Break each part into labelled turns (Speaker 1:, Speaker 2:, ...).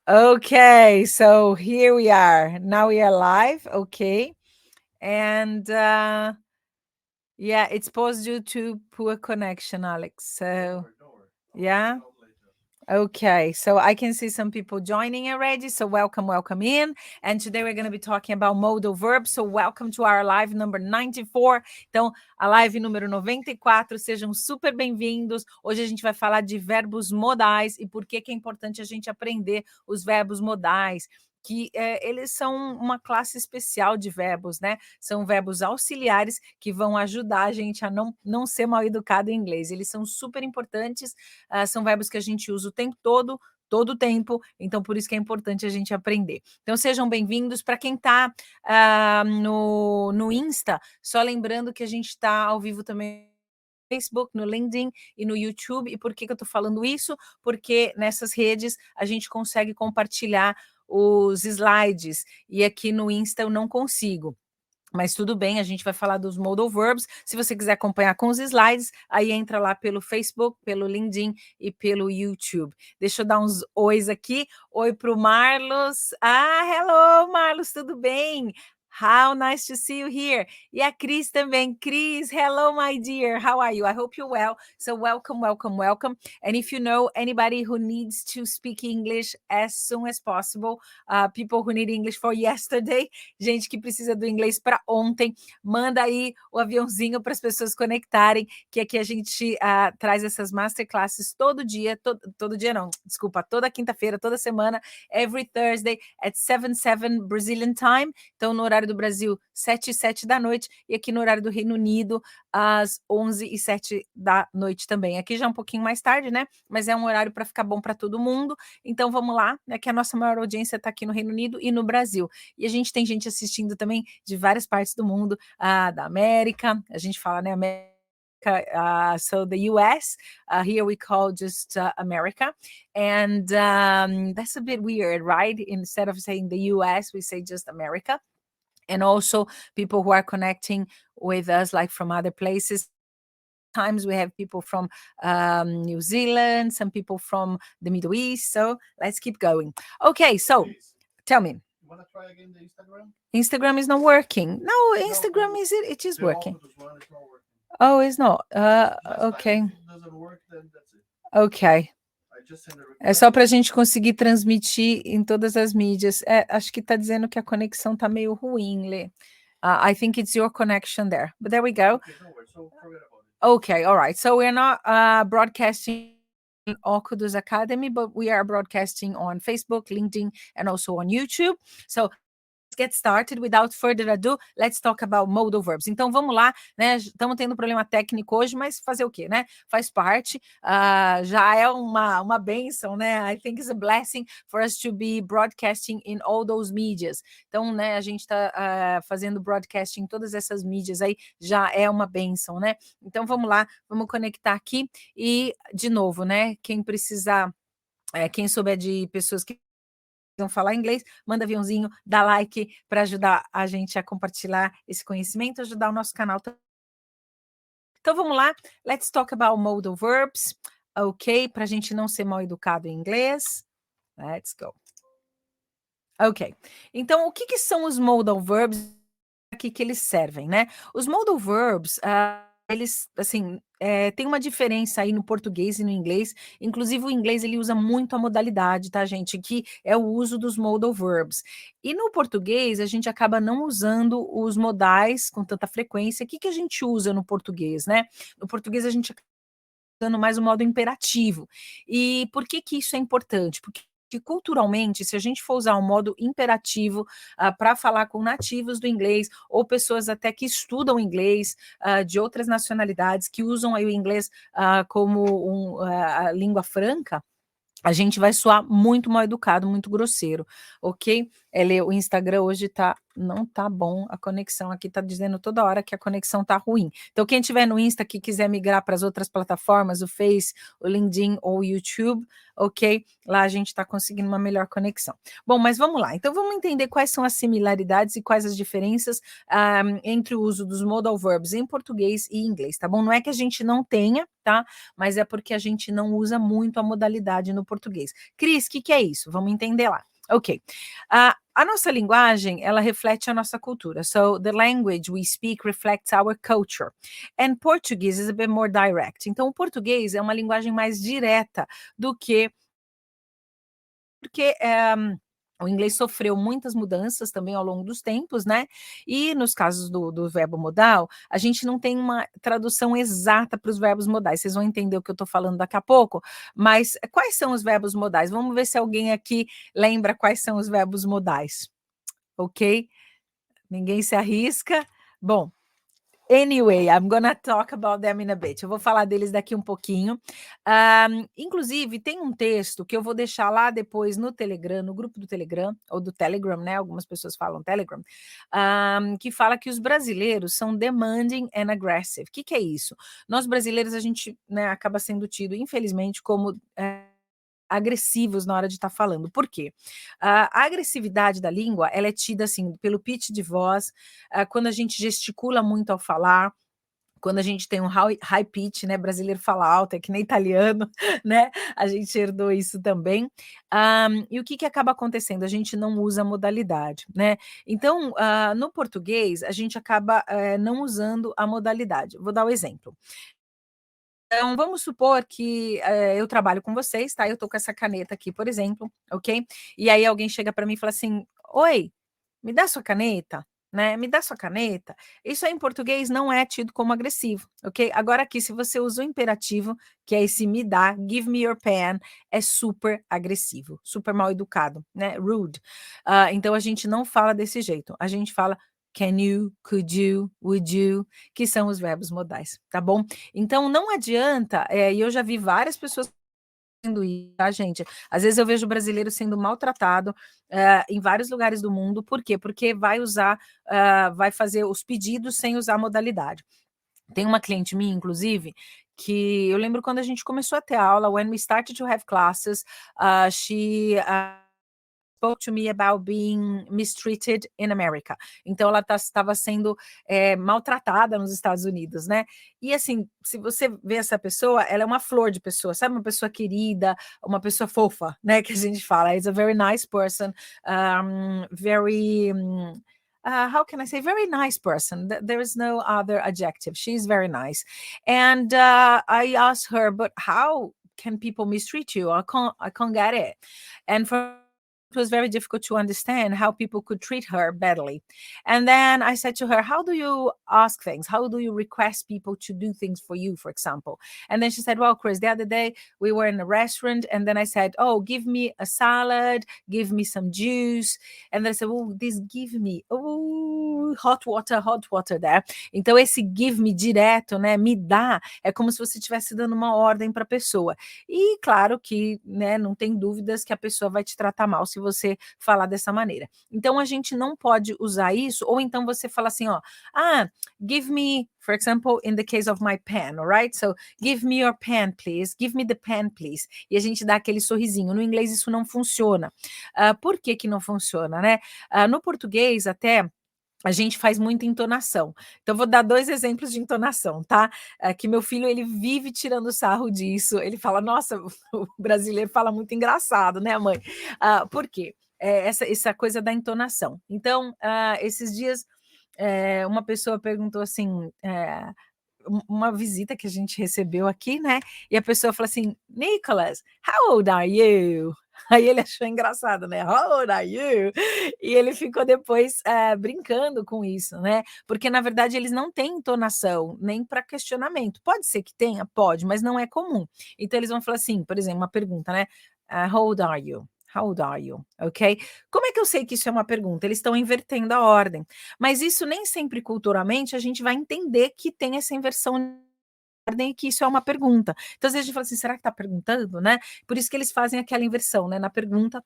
Speaker 1: Okay, so here we are. Now we are live, okay. And yeah, it's supposed due to poor connection, Alex. So yeah. Okay, so I can see some people joining already. So welcome in. And today we're going to be talking about modal verbs. So welcome to our live number 94. Então, a live número 94, sejam super bem-vindos. Hoje a gente vai falar de verbos modais e por que é importante a gente aprender os verbos modais, que eles são uma classe especial de verbos, né? São verbos auxiliares que vão ajudar a gente a não ser mal educado em inglês. Eles são super importantes, são verbos que a gente usa o tempo todo o tempo, então por isso que é importante a gente aprender. Então sejam bem-vindos. Para quem está no Insta, só lembrando que a gente está ao vivo também no Facebook, no LinkedIn e no YouTube. E por que eu estou falando isso? Porque nessas redes a gente consegue compartilhar os slides, e aqui no Insta eu não consigo. Mas tudo bem, a gente vai falar dos modal verbs. Se você quiser acompanhar com os slides, aí entra lá pelo Facebook, pelo LinkedIn e pelo YouTube. Deixa eu dar uns ois aqui. Oi para o Marlos. Hello, Marlos, tudo bem? How nice to see you here. E a Cris também. Cris, hello, my dear. How are you? I hope you're well. So welcome. And if you know anybody who needs to speak English as soon as possible, people who need English for yesterday, gente que precisa do inglês para ontem, manda aí o aviãozinho para as pessoas conectarem, que aqui a gente traz essas masterclasses todo dia, todo dia não, desculpa, toda quinta-feira, toda semana, every Thursday at 7 Brazilian time. Então no horário do Brasil 7:07 da noite, e aqui no horário do Reino Unido às 11:07 da noite também. Aqui já é um pouquinho mais tarde, né? Mas é um horário para ficar bom para todo mundo. Então vamos lá, né? Que a nossa maior audiência está aqui no Reino Unido e no Brasil. E a gente tem gente assistindo também de várias partes do mundo, da América, a gente fala, né, América, so the US, here we call just America, and that's a bit weird, right? Instead of saying the US, we say just America. And also people who are connecting with us, like from other places. Times we have people from New Zealand, some people from the Middle East, so let's keep going. Okay, so tell me.
Speaker 2: You want to try again the Instagram?
Speaker 1: Instagram is not working. No, Instagram
Speaker 2: no,
Speaker 1: it is working.
Speaker 2: One is not working.
Speaker 1: Oh, it's not. Okay.
Speaker 2: If it doesn't work, then that's it.
Speaker 1: Ok.
Speaker 2: I just send a request.
Speaker 1: É só para a gente conseguir transmitir em todas as mídias. Acho que está dizendo que a conexão está meio ruim, Lê. I think it's your connection there. But there we go.
Speaker 2: Okay, no worries. So forget about it.
Speaker 1: Okay, all right. So we're not broadcasting on Okudos Academy, but we are broadcasting on Facebook, LinkedIn, and also on YouTube. So get started. Without further ado, let's talk about modal verbs. Então vamos lá, né? Estamos tendo problema técnico hoje, mas fazer o quê, né? Faz parte. Já é uma bênção, né? I think it's a blessing for us to be broadcasting in all those medias. Então, né? A gente está fazendo broadcasting em todas essas mídias aí, já é uma bênção, né? Então vamos lá, vamos conectar aqui e de novo, né? Quem precisar, quem souber de pessoas que vão falar inglês, manda aviãozinho, dá like para ajudar a gente a compartilhar esse conhecimento, ajudar o nosso canal também. Então vamos lá, let's talk about modal verbs, ok? Para a gente não ser mal educado em inglês. Let's go. Ok, então o que são os modal verbs? Aqui que eles servem, né? Os modal verbs, eles, assim, tem uma diferença aí no português e no inglês. Inclusive o inglês ele usa muito a modalidade, tá, gente? Que é o uso dos modal verbs. E no português a gente acaba não usando os modais com tanta frequência. O que a gente usa no português, né? No português a gente acaba usando mais o modo imperativo. E por que isso é importante? Porque culturalmente, se a gente for usar um modo imperativo para falar com nativos do inglês, ou pessoas até que estudam inglês de outras nacionalidades, que usam aí o inglês como a língua franca, a gente vai soar muito mal educado, muito grosseiro, ok? O Instagram hoje tá não tá bom a conexão aqui, tá dizendo toda hora que a conexão tá ruim. Então quem tiver no Insta que quiser migrar para as outras plataformas, o Face, o LinkedIn ou o YouTube, ok? Lá a gente está conseguindo uma melhor conexão. Bom, mas vamos lá. Então vamos entender quais são as similaridades e quais as diferenças entre o uso dos modal verbs em português e inglês, tá bom? Não é que a gente não tenha, tá? Mas é porque a gente não usa muito a modalidade no português. Cris, o que é isso? Vamos entender lá. Ok. A nossa linguagem, ela reflete a nossa cultura. So, the language we speak reflects our culture. And Portuguese is a bit more direct. Então, o português é uma linguagem mais direta do que... Porque o inglês sofreu muitas mudanças também ao longo dos tempos, né? E nos casos do verbo modal, a gente não tem uma tradução exata para os verbos modais. Vocês vão entender o que eu estou falando daqui a pouco. Mas quais são os verbos modais? Vamos ver se alguém aqui lembra quais são os verbos modais. Ok? Ninguém se arrisca. Bom, anyway, I'm gonna talk about them in a bit. Eu vou falar deles daqui um pouquinho. Inclusive, tem um texto que eu vou deixar lá depois no Telegram, no grupo do Telegram, ou do Telegram, né? Algumas pessoas falam Telegram, que fala que os brasileiros são demanding and aggressive. O que é isso? Nós brasileiros, a gente, né, acaba sendo tido, infelizmente, como... agressivos na hora de estar falando. Por quê? A agressividade da língua, ela é tida assim pelo pitch de voz, quando a gente gesticula muito ao falar, quando a gente tem um high pitch, né? Brasileiro fala alto, é que nem italiano, né? A gente herdou isso também. E o que acaba acontecendo? A gente não usa a modalidade, né? Então, no português, a gente acaba não usando a modalidade. Vou dar um exemplo. Então, vamos supor que eu trabalho com vocês, tá? Eu tô com essa caneta aqui, por exemplo, ok? E aí alguém chega para mim e fala assim: Oi, me dá sua caneta, né? Me dá sua caneta. Isso aí em português não é tido como agressivo, ok? Agora aqui, se você usa o imperativo, que é esse me dá, give me your pen, é super agressivo, super mal educado, né? Rude. Então a gente não fala desse jeito, a gente fala can you, could you, would you, que são os verbos modais, tá bom? Então não adianta, e eu já vi várias pessoas fazendo isso, tá, gente? Às vezes eu vejo o brasileiro sendo maltratado em vários lugares do mundo, por quê? Porque vai fazer os pedidos sem usar a modalidade. Tem uma cliente minha, inclusive, que eu lembro quando a gente começou a ter aula, when we started to have classes, she spoke to me about being mistreated in America. Então ela estava sendo maltratada nos Estados Unidos, né? E assim, se você vê essa pessoa, ela é uma flor de pessoa, sabe? Uma pessoa querida, uma pessoa fofa, né? Que a gente fala, is a very nice person, very... how can I say? Very nice person. There is no other adjective. She's very nice. And I asked her, but how can people mistreat you? I can't get it. And it was very difficult to understand how people could treat her badly. And then I said to her, how do you ask things? How do you request people to do things for you, for example? And then she said, well, Chris, the other day we were in a restaurant and then I said, oh, give me a salad, give me some juice. And then I said, oh, this give me, hot water there. Então esse give me direto, né, me dá, é como se você estivesse dando uma ordem para a pessoa. E claro que, né, não tem dúvidas que a pessoa vai te tratar mal se você falar dessa maneira. Então a gente não pode usar isso, ou então você fala assim, ó, give me, for example, in the case of my pen, all right? So, give me your pen, please. Give me the pen, please. E a gente dá aquele sorrisinho. No inglês isso não funciona. Por que que não funciona, né? No português até a gente faz muita entonação. Então, vou dar 2 exemplos de entonação, tá? Que meu filho, ele vive tirando sarro disso. Ele fala, nossa, o brasileiro fala muito engraçado, né, mãe? Por quê? Essa coisa da entonação. Então, esses dias, uma pessoa perguntou assim, uma visita que a gente recebeu aqui, né? E a pessoa falou assim, Nicholas, how old are you? Aí ele achou engraçado, né? How old are you? E ele ficou depois brincando com isso, né? Porque na verdade eles não têm entonação nem para questionamento. Pode ser que tenha, pode, mas não é comum. Então eles vão falar assim, por exemplo, uma pergunta, né? How old are you? How old are you? Ok? Como é que eu sei que isso é uma pergunta? Eles estão invertendo a ordem. Mas isso nem sempre culturalmente a gente vai entender que tem essa inversão de ordem e que isso é uma pergunta. Então, às vezes a gente fala assim, será que está perguntando, né? Por isso que eles fazem aquela inversão, né? Na pergunta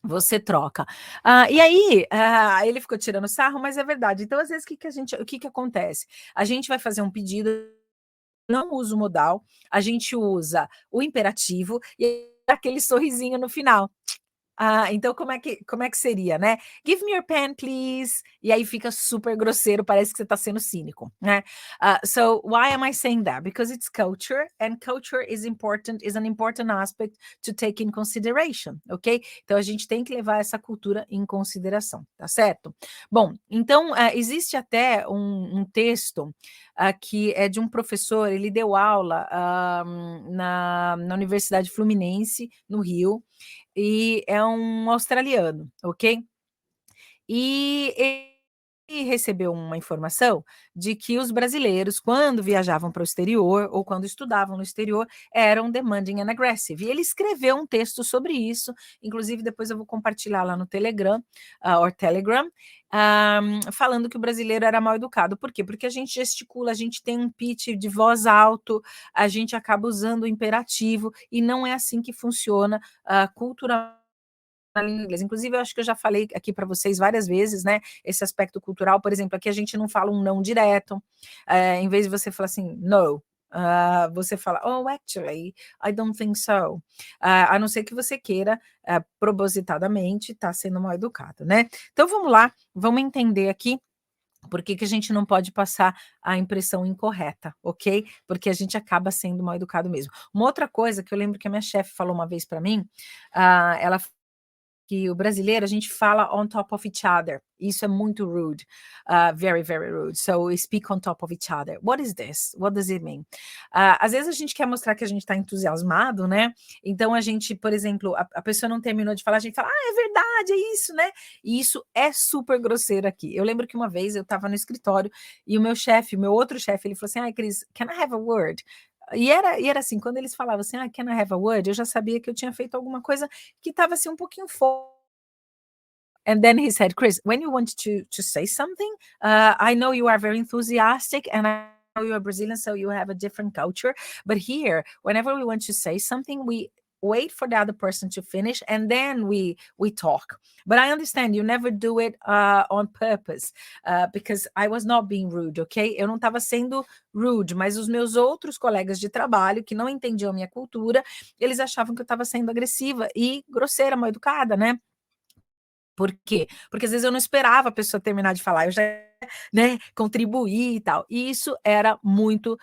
Speaker 1: você troca. E aí, ele ficou tirando sarro, mas é verdade. Então, às vezes, o que que acontece? A gente vai fazer um pedido, não usa o modal, a gente usa o imperativo e aquele sorrisinho no final. Então como é que seria, né? "Give me your pen, please", e aí fica super grosseiro, parece que você está sendo cínico, né? So why am I saying that? Because it's culture, and culture is an important aspect to take in consideration, ok? Então a gente tem que levar essa cultura em consideração, tá certo? Bom, então, existe até um texto, que é de um professor, ele deu aula, na Universidade Fluminense, no Rio, e é um australiano, ok? E ele recebeu uma informação de que os brasileiros, quando viajavam para o exterior ou quando estudavam no exterior, eram demanding and aggressive. E ele escreveu um texto sobre isso, inclusive depois eu vou compartilhar lá no Telegram, Telegram, falando que o brasileiro era mal educado. Por quê? Porque a gente gesticula, a gente tem um pitch de voz alto, a gente acaba usando o imperativo, e não é assim que funciona culturalmente na língua inglesa. Inclusive, eu acho que eu já falei aqui para vocês várias vezes, né, esse aspecto cultural. Por exemplo, aqui a gente não fala um não direto, em vez de você falar assim, no, você fala, oh, actually, I don't think so. A não ser que você queira, propositadamente, estar sendo mal educado, né? Então vamos lá, vamos entender aqui por que que a gente não pode passar a impressão incorreta, ok? Porque a gente acaba sendo mal educado mesmo. Uma outra coisa que eu lembro que a minha chefe falou uma vez para mim, ela que o brasileiro, a gente fala on top of each other. Isso é muito rude. Very, very rude. So we speak on top of each other. What is this? What does it mean? Às vezes a gente quer mostrar que a gente está entusiasmado, né? Então a gente, por exemplo, a pessoa não terminou de falar, a gente fala, é verdade, é isso, né? E isso é super grosseiro aqui. Eu lembro que uma vez eu estava no escritório e o meu outro chefe, ele falou assim, Cris, can I have a word? E era assim, quando eles falavam assim, can I have a word? Eu já sabia que eu tinha feito alguma coisa que estava assim um pouquinho fora. And then he said, Chris, when you want to say something, I know you are very enthusiastic, and I know you are Brazilian, so you have a different culture. But here, whenever we want to say something, we wait for the other person to finish, and then we talk. But I understand you never do it on purpose, because I was not being rude, ok? Eu não estava sendo rude, mas os meus outros colegas de trabalho, que não entendiam a minha cultura, eles achavam que eu estava sendo agressiva e grosseira, mal educada, né? Por quê? Porque às vezes eu não esperava a pessoa terminar de falar, eu já, né, contribuir e tal. E isso era muito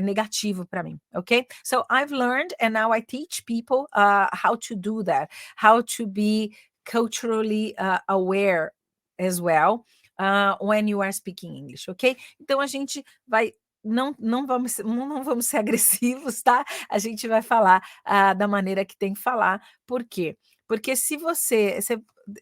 Speaker 1: negativo para mim, ok? So I've learned and now I teach people how to do that, how to be culturally aware as well when you are speaking English, ok? Então a gente vai não vamos ser agressivos, tá? A gente vai falar da maneira que tem que falar. Por quê? Porque se você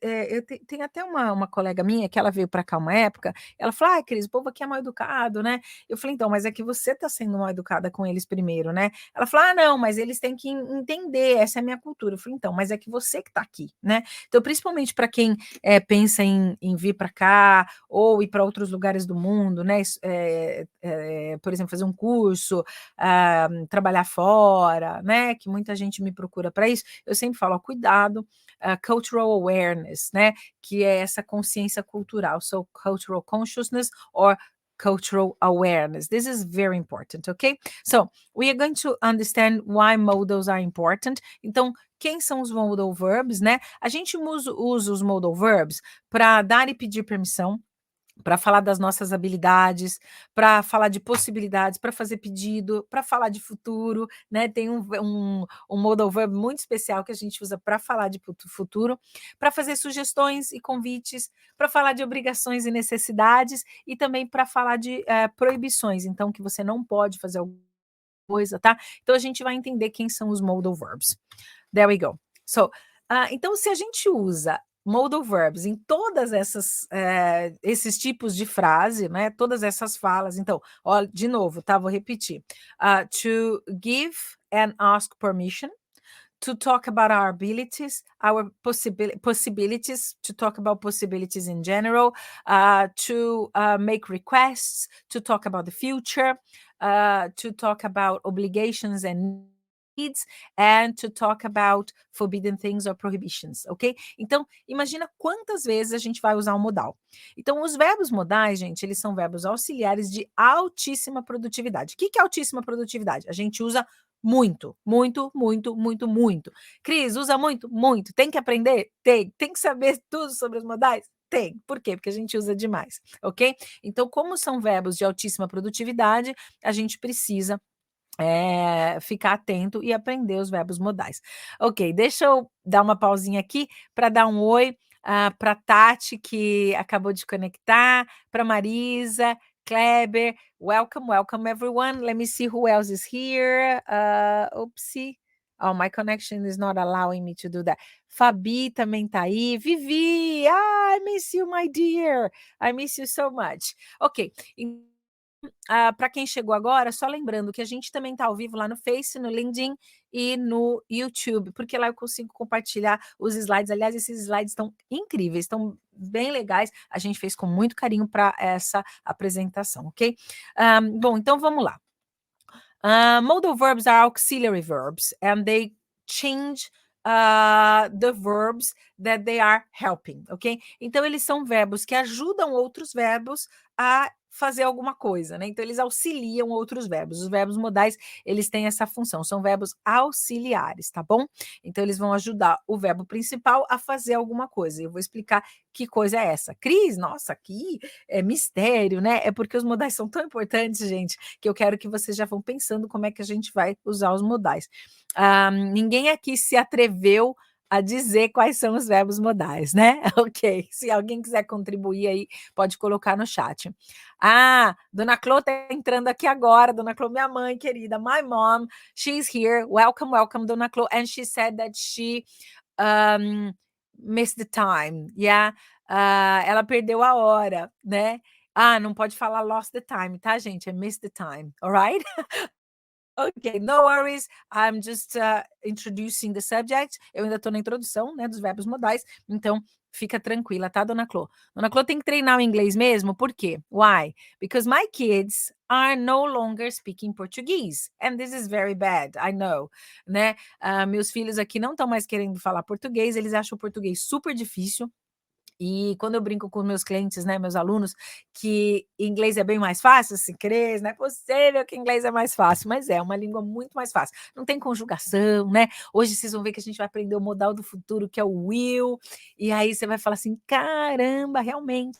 Speaker 1: eu tenho até uma colega minha que ela veio para cá uma época, ela falou: Cris, o povo aqui é mal educado, né? Eu falei: então, mas é que você está sendo mal educada com eles primeiro, né? Ela falou: não, mas eles têm que entender, essa é a minha cultura. Eu falei: então, mas é que você que está aqui, né? Então, principalmente para quem pensa em vir para cá ou ir para outros lugares do mundo, né? Por exemplo, fazer um curso, trabalhar fora, né? Que muita gente me procura para isso. Eu sempre falo: cuidado, cultural awareness, né? Que é essa consciência cultural. So, cultural consciousness or cultural awareness. This is very important, okay? So, we are going to understand why modals are important. Então, quem são os modal verbs, né? A gente usa os modal verbs para dar e pedir permissão, para falar das nossas habilidades, para falar de possibilidades, para fazer pedido, para falar de futuro, né? Tem um modal verb muito especial que a gente usa para falar de futuro, para fazer sugestões e convites, para falar de obrigações e necessidades, e também para falar de proibições, então que você não pode fazer alguma coisa, tá? Então a gente vai entender quem são os modal verbs. There we go. So, então se a gente usa modal verbs em todas esses tipos de frase, né? Todas essas falas. Então, ó, de novo, tá? Vou repetir. To give and ask permission, to talk about our abilities, our possibilities, to talk about possibilities in general, to make requests, to talk about the future, to talk about obligations and and to talk about forbidden things or prohibitions, ok? Então, imagina quantas vezes a gente vai usar o modal. Então, os verbos modais, gente, eles são verbos auxiliares de altíssima produtividade. O que é altíssima produtividade? A gente usa muito, muito, muito, muito, muito. Cris, usa muito? Muito. Tem que aprender? Tem. Tem que saber tudo sobre os modais? Tem. Por quê? Porque a gente usa demais, ok? Então, como são verbos de altíssima produtividade, a gente precisa ficar atento e aprender os verbos modais. Ok, deixa eu dar uma pausinha aqui para dar um oi para Tati, que acabou de conectar, para Marisa, Kleber, welcome, welcome everyone. Let me see who else is here. Oopsie. Oh, my connection is not allowing me to do that. Fabi também tá aí. Vivi, I miss you, my dear. I miss you so much. Ok, para quem chegou agora, só lembrando que a gente também está ao vivo lá no Face, no LinkedIn e no YouTube, porque lá eu consigo compartilhar os slides. Aliás, esses slides estão incríveis, estão bem legais. A gente fez com muito carinho para essa apresentação, ok? Bom, então vamos lá. Modal verbs are auxiliary verbs, and they change the verbs that they are helping, ok? Então, eles são verbos que ajudam outros verbos a fazer alguma coisa, né? Então, eles auxiliam outros verbos. Os verbos modais, eles têm essa função, são verbos auxiliares, tá bom? Então, eles vão ajudar o verbo principal a fazer alguma coisa. Eu vou explicar que coisa é essa. Cris, nossa, aqui é mistério, né? É porque os modais são tão importantes, gente, que eu quero que vocês já vão pensando como é que a gente vai usar os modais. Ninguém aqui se atreveu a dizer quais são os verbos modais, né? Ok, se alguém quiser contribuir aí, pode colocar no chat. Dona Clô tá entrando aqui agora, Dona Clô, minha mãe querida, my mom, she's here, welcome, welcome, Dona Clô, and she said that she missed the time, yeah, ela perdeu a hora, né? Não pode falar lost the time, tá, gente? É missed the time, all right? Ok, no worries, I'm just introducing the subject. Eu ainda estou na introdução, né, dos verbos modais, então fica tranquila, tá, Dona Clô? Dona Clô tem que treinar o inglês mesmo, por quê? Why? Because my kids are no longer speaking Portuguese, and this is very bad, I know, né? Meus filhos aqui não estão mais querendo falar português, eles acham o português super difícil. E quando eu brinco com meus clientes, né, meus alunos, que inglês é bem mais fácil, se crê, não é possível que inglês é mais fácil, mas é uma língua muito mais fácil. Não tem conjugação, né? Hoje vocês vão ver que a gente vai aprender o modal do futuro, que é o will, e aí você vai falar assim, caramba, realmente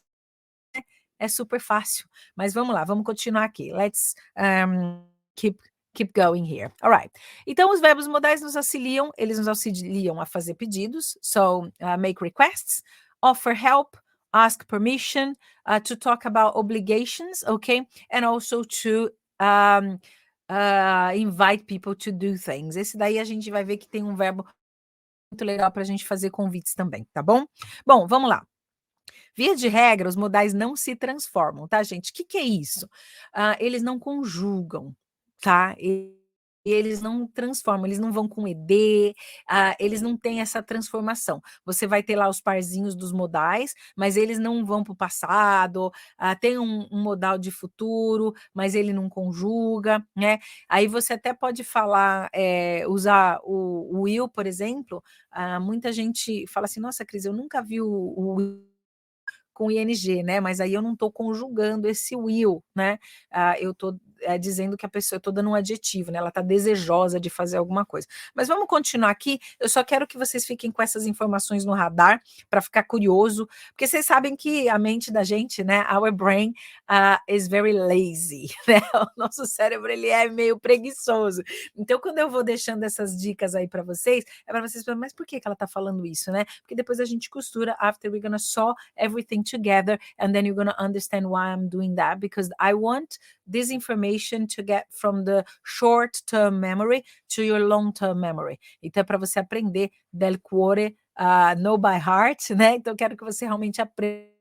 Speaker 1: é super fácil. Mas vamos lá, vamos continuar aqui. Let's keep going here. All right. Então, os verbos modais eles nos auxiliam a fazer pedidos. So, make requests, offer help, ask permission, to talk about obligations, okay? And also to invite people to do things. Esse daí a gente vai ver que tem um verbo muito legal para a gente fazer convites também, tá bom? Bom, vamos lá. Via de regra, os modais não se transformam, tá, gente? O que é isso? Eles não conjugam, tá? Eles não transformam, eles não vão com ED, eles não têm essa transformação. Você vai ter lá os parzinhos dos modais, mas eles não vão para o passado, tem um modal de futuro, mas ele não conjuga, né? Aí você até pode falar, usar o will, por exemplo, muita gente fala assim, nossa, Cris, eu nunca vi o com ing, né? Mas aí eu não estou conjugando esse will, né? Eu estou dizendo que a pessoa, eu estou dando um adjetivo, né? Ela está desejosa de fazer alguma coisa. Mas vamos continuar aqui. Eu só quero que vocês fiquem com essas informações no radar para ficar curioso, porque vocês sabem que a mente da gente, né? Our brain is very lazy, né? O nosso cérebro ele é meio preguiçoso. Então, quando eu vou deixando essas dicas aí para vocês, é para vocês falarem, mas por que ela está falando isso, né? Porque depois a gente costura after we're gonna saw everything together, and then you're gonna understand why I'm doing that, because I want this information to get from the short-term memory to your long-term memory. Então, é para você aprender del cuore, know by heart, né? Então, eu quero que você realmente aprenda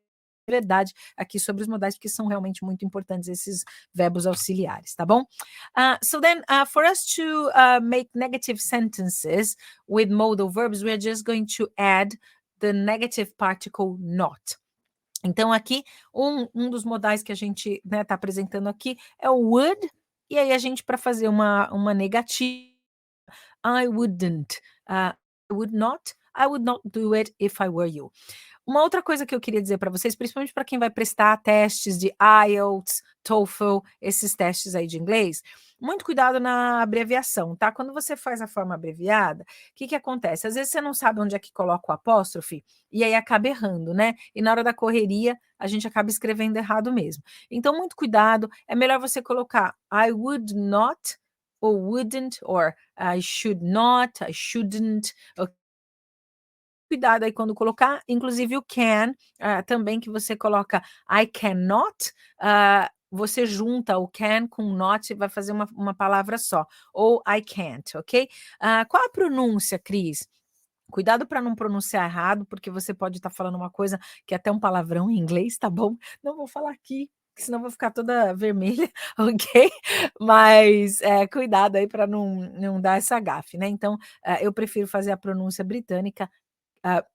Speaker 1: verdade aqui sobre os modais, porque são realmente muito importantes esses verbos auxiliares, tá bom? So then, for us to make negative sentences with modal verbs, we're just going to add the negative particle not. Então, aqui, um dos modais que a gente está apresentando aqui é o would, e aí a gente, para fazer uma negativa, I wouldn't. I would not. I would not do it if I were you. Uma outra coisa que eu queria dizer para vocês, principalmente para quem vai prestar testes de IELTS, TOEFL, esses testes aí de inglês, muito cuidado na abreviação, tá? Quando você faz a forma abreviada, o que acontece? Às vezes você não sabe onde é que coloca o apóstrofe e aí acaba errando, né? E na hora da correria, a gente acaba escrevendo errado mesmo. Então, muito cuidado, é melhor você colocar I would not, or wouldn't, or I should not, I shouldn't, cuidado aí quando colocar, inclusive o can, também que você coloca I cannot, você junta o can com not e vai fazer uma palavra só, ou I can't, ok? Qual a pronúncia, Cris? Cuidado para não pronunciar errado, porque você pode estar falando uma coisa que é até um palavrão em inglês, tá bom? Não vou falar aqui, senão vou ficar toda vermelha, ok? Mas cuidado aí para não dar essa gafe, né? Então, eu prefiro fazer a pronúncia britânica,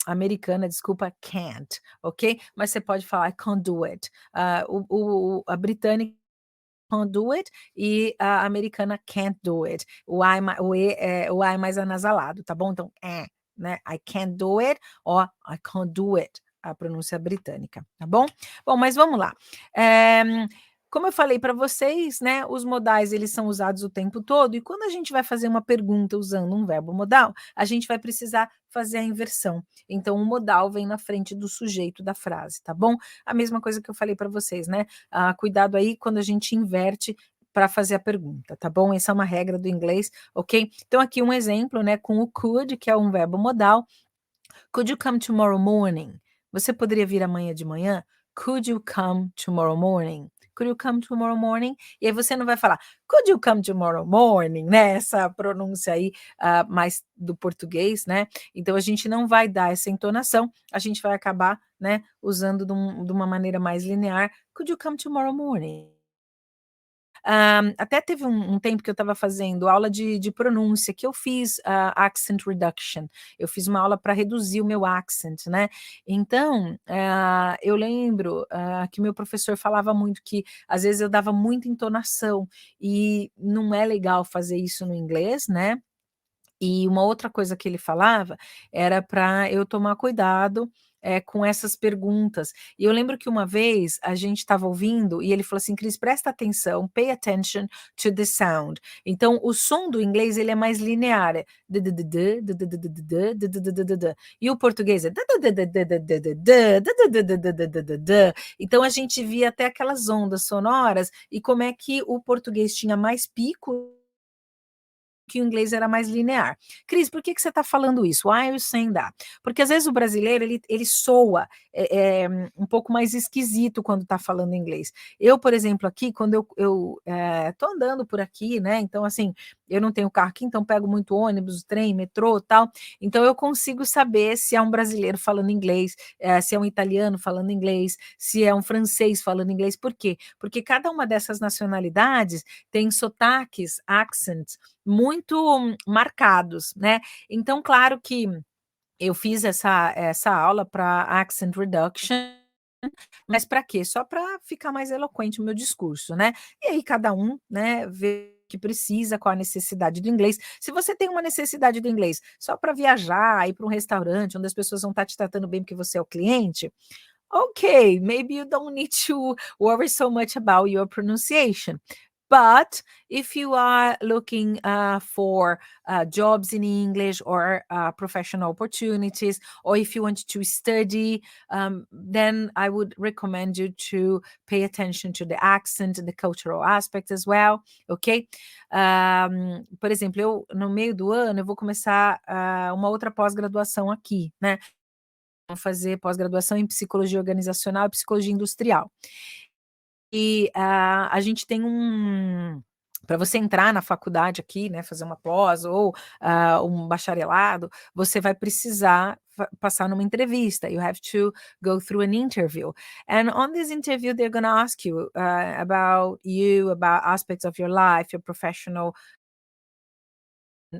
Speaker 1: americana, desculpa, can't, ok? Mas você pode falar I can't do it. A britânica can't do it e a americana can't do it. O I é mais anasalado, tá bom? Então, né? I can't do it or I can't do it. A pronúncia britânica, tá bom? Bom, mas vamos lá. Como eu falei para vocês, né, os modais eles são usados o tempo todo e quando a gente vai fazer uma pergunta usando um verbo modal, a gente vai precisar fazer a inversão. Então, o modal vem na frente do sujeito da frase, tá bom? A mesma coisa que eu falei para vocês, né? Cuidado aí quando a gente inverte para fazer a pergunta, tá bom? Essa é uma regra do inglês, ok? Então, aqui um exemplo, né, com o could, que é um verbo modal. Could you come tomorrow morning? Você poderia vir amanhã de manhã? Could you come tomorrow morning? Could you come tomorrow morning? E aí você não vai falar, could you come tomorrow morning, né? Essa pronúncia aí mais do português, né? Então a gente não vai dar essa entonação, a gente vai acabar, né, usando de uma maneira mais linear. Could you come tomorrow morning? Até teve um tempo que eu estava fazendo aula de pronúncia, que eu fiz accent reduction. Eu fiz uma aula para reduzir o meu accent, né? Então, eu lembro que meu professor falava muito que às vezes eu dava muita entonação e não é legal fazer isso no inglês, né? E uma outra coisa que ele falava era para eu tomar cuidado com essas perguntas. E eu lembro que uma vez a gente estava ouvindo e ele falou assim: Cris, presta atenção, pay attention to the sound. Então, o som do inglês ele é mais linear. E o português é. Então, a gente via até aquelas ondas sonoras e como é que o português tinha mais pico que o inglês era mais linear. Cris, por que você está falando isso? Why are you saying that? Porque às vezes o brasileiro, ele soa um pouco mais esquisito quando está falando inglês. Eu, por exemplo, aqui, quando eu tô andando por aqui, né, então assim, eu não tenho carro aqui, então pego muito ônibus, trem, metrô, tal, então eu consigo saber se é um brasileiro falando inglês, se é um italiano falando inglês, se é um francês falando inglês. Por quê? Porque cada uma dessas nacionalidades tem sotaques, accents, muito marcados, né? Então, claro que eu fiz essa aula para accent reduction, mas para quê? Só para ficar mais eloquente o meu discurso, né? E aí cada um, né, vê o que precisa, qual a necessidade do inglês. Se você tem uma necessidade do inglês só para viajar, ir para um restaurante onde as pessoas vão estar te tratando bem porque você é o cliente, okay, maybe you don't need to worry so much about your pronunciation. But if you are looking for jobs in English or professional opportunities, or if you want to study, then I would recommend you to pay attention to the accent and the cultural aspect as well, ok? Por exemplo, no meio do ano, eu vou começar uma outra pós-graduação aqui, né? Vou fazer pós-graduação em psicologia organizacional e psicologia industrial. E a gente tem para você entrar na faculdade aqui, né, fazer uma pós ou um bacharelado, você vai precisar passar numa entrevista. You have to go through an interview. And on this interview, they're going to ask you about you, about aspects of your life, your professional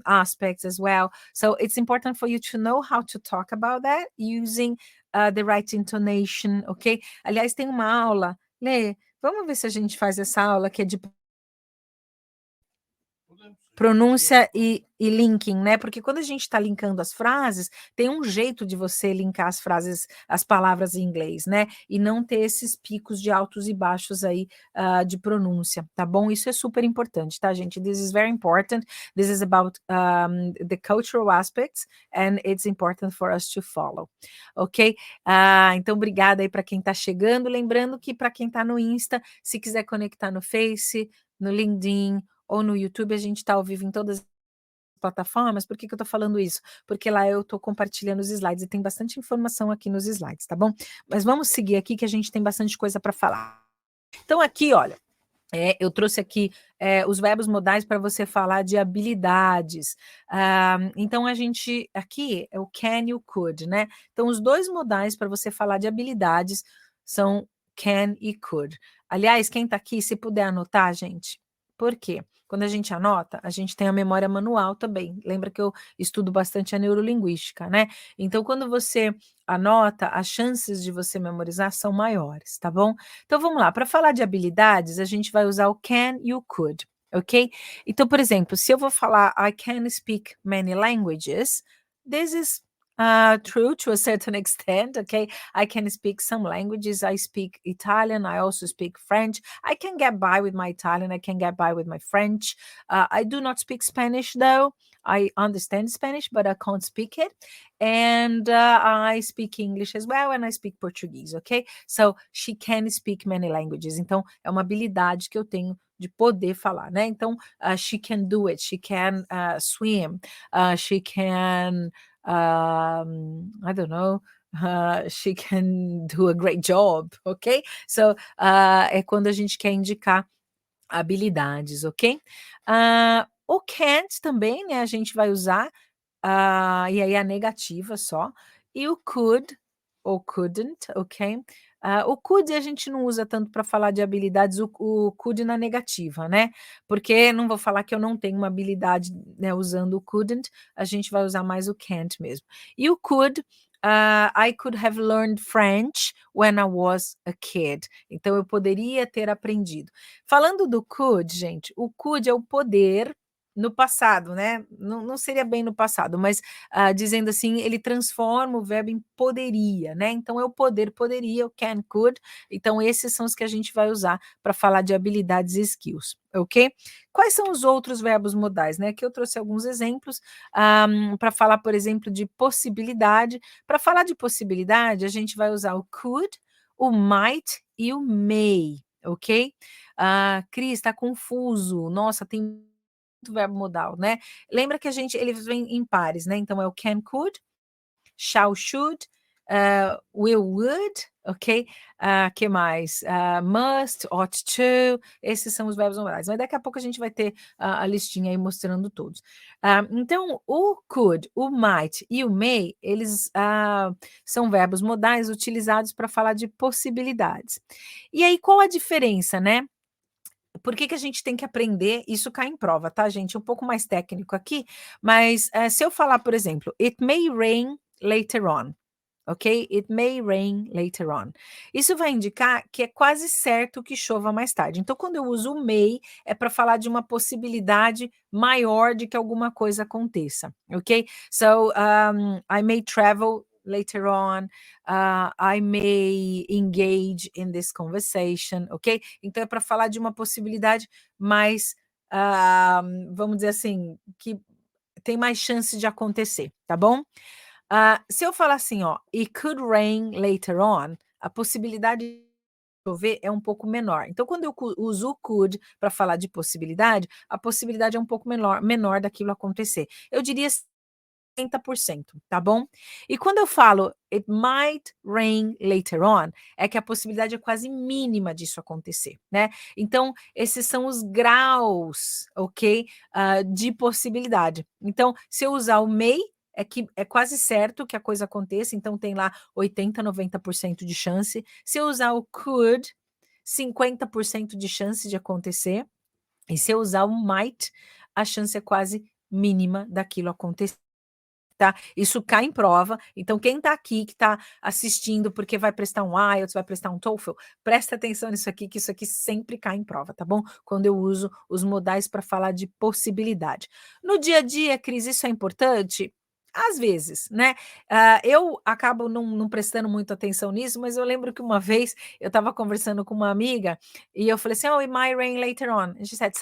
Speaker 1: aspects as well. So it's important for you to know how to talk about that using the right intonation, ok? Aliás, tem uma aula, Lê, vamos ver se a gente faz essa aula que é de
Speaker 2: Podemos, sim.
Speaker 1: pronúncia e linking, né? Porque quando a gente está linkando as frases, tem um jeito de você linkar as frases, as palavras em inglês, né? E não ter esses picos de altos e baixos aí de pronúncia, tá bom? Isso é super importante, tá, gente? This is very important. This is about the cultural aspects and it's important for us to follow, ok? Então, obrigada aí para quem está chegando. Lembrando que para quem está no Insta, se quiser conectar no Face, no LinkedIn ou no YouTube, a gente está ao vivo em todas as plataformas. Por que eu estou falando isso? Porque lá eu estou compartilhando os slides e tem bastante informação aqui nos slides, tá bom? Mas vamos seguir aqui que a gente tem bastante coisa para falar. Então, aqui, olha, eu trouxe aqui os verbos modais para você falar de habilidades. Então, a gente, aqui é o can e o could, né? Então, os dois modais para você falar de habilidades são can e could. Aliás, quem está aqui, se puder anotar, gente, por quê? Quando a gente anota, a gente tem a memória manual também. Lembra que eu estudo bastante a neurolinguística, né? Então, quando você anota, as chances de você memorizar são maiores, tá bom? Então, vamos lá. Para falar de habilidades, a gente vai usar o can e o could, ok? Então, por exemplo, se eu vou falar I can speak many languages, this is true to a certain extent, okay? I can speak some languages. I speak Italian. I also speak French. I can get by with my Italian. I can get by with my French. I do not speak Spanish, though. I understand Spanish, but I can't speak it. And I speak English as well, and I speak Portuguese, okay? So she can speak many languages. Então, é uma habilidade que eu tenho de poder falar, né? Então, she can do it. She can swim. She can, I don't know, she can do a great job, ok? So, é quando a gente quer indicar habilidades, ok? O can't também, né? A gente vai usar, e aí a negativa só. E o could, ou couldn't, ok? O could a gente não usa tanto para falar de habilidades, o could na negativa, né? Porque não vou falar que eu não tenho uma habilidade, né, usando o couldn't, a gente vai usar mais o can't mesmo. E o could, I could have learned French when I was a kid. Então, eu poderia ter aprendido. Falando do could, gente, o could é o poder no passado, né? Não seria bem no passado, mas dizendo assim, ele transforma o verbo em poderia, né? Então, é o poder, poderia, o can, could. Então, esses são os que a gente vai usar para falar de habilidades e skills, ok? Quais são os outros verbos modais, né? Aqui eu trouxe alguns exemplos para falar, por exemplo, de possibilidade. Para falar de possibilidade, a gente vai usar o could, o might e o may, ok? Cris, está confuso. Nossa, tem muito verbo modal, né? Lembra que eles vêm em pares, né? Então, é o can, could, shall, should, will, would, ok? Que mais? Must, ought to, esses são os verbos modais. Mas daqui a pouco a gente vai ter a listinha aí mostrando todos. Então, o could, o might e o may, eles são verbos modais utilizados para falar de possibilidades. E aí, qual a diferença, né? Por que a gente tem que aprender? Isso cai em prova, tá, gente? Um pouco mais técnico aqui, mas se eu falar, por exemplo, it may rain later on, ok? It may rain later on. Isso vai indicar que é quase certo que chova mais tarde. Então, quando eu uso o may, é para falar de uma possibilidade maior de que alguma coisa aconteça, ok? So, I may travel later on, I may engage in this conversation, ok? Então, é para falar de uma possibilidade mais, vamos dizer assim, que tem mais chance de acontecer, tá bom? Se eu falar assim, ó, it could rain later on, a possibilidade de chover é um pouco menor. Então, quando eu uso o could para falar de possibilidade, a possibilidade é um pouco menor daquilo acontecer. Eu diria 60%, tá bom? E quando eu falo it might rain later on, é que a possibilidade é quase mínima disso acontecer, né? Então, esses são os graus, ok? De possibilidade. Então, se eu usar o may, é que é quase certo que a coisa aconteça, então tem lá 80, 90% de chance. Se eu usar o could, 50% de chance de acontecer. E se eu usar o might, a chance é quase mínima daquilo acontecer. tá? Isso cai em prova. Então, quem tá aqui, que tá assistindo porque vai prestar um IELTS, vai prestar um TOEFL, presta atenção nisso aqui, que isso aqui sempre cai em prova, tá bom? Quando eu uso os modais para falar de possibilidade. No dia a dia, Cris, isso é importante? Às vezes, né? Eu acabo não prestando muito atenção nisso, mas eu lembro que uma vez eu estava conversando com uma amiga e eu falei assim: "Oh, it might rain later on." And she said,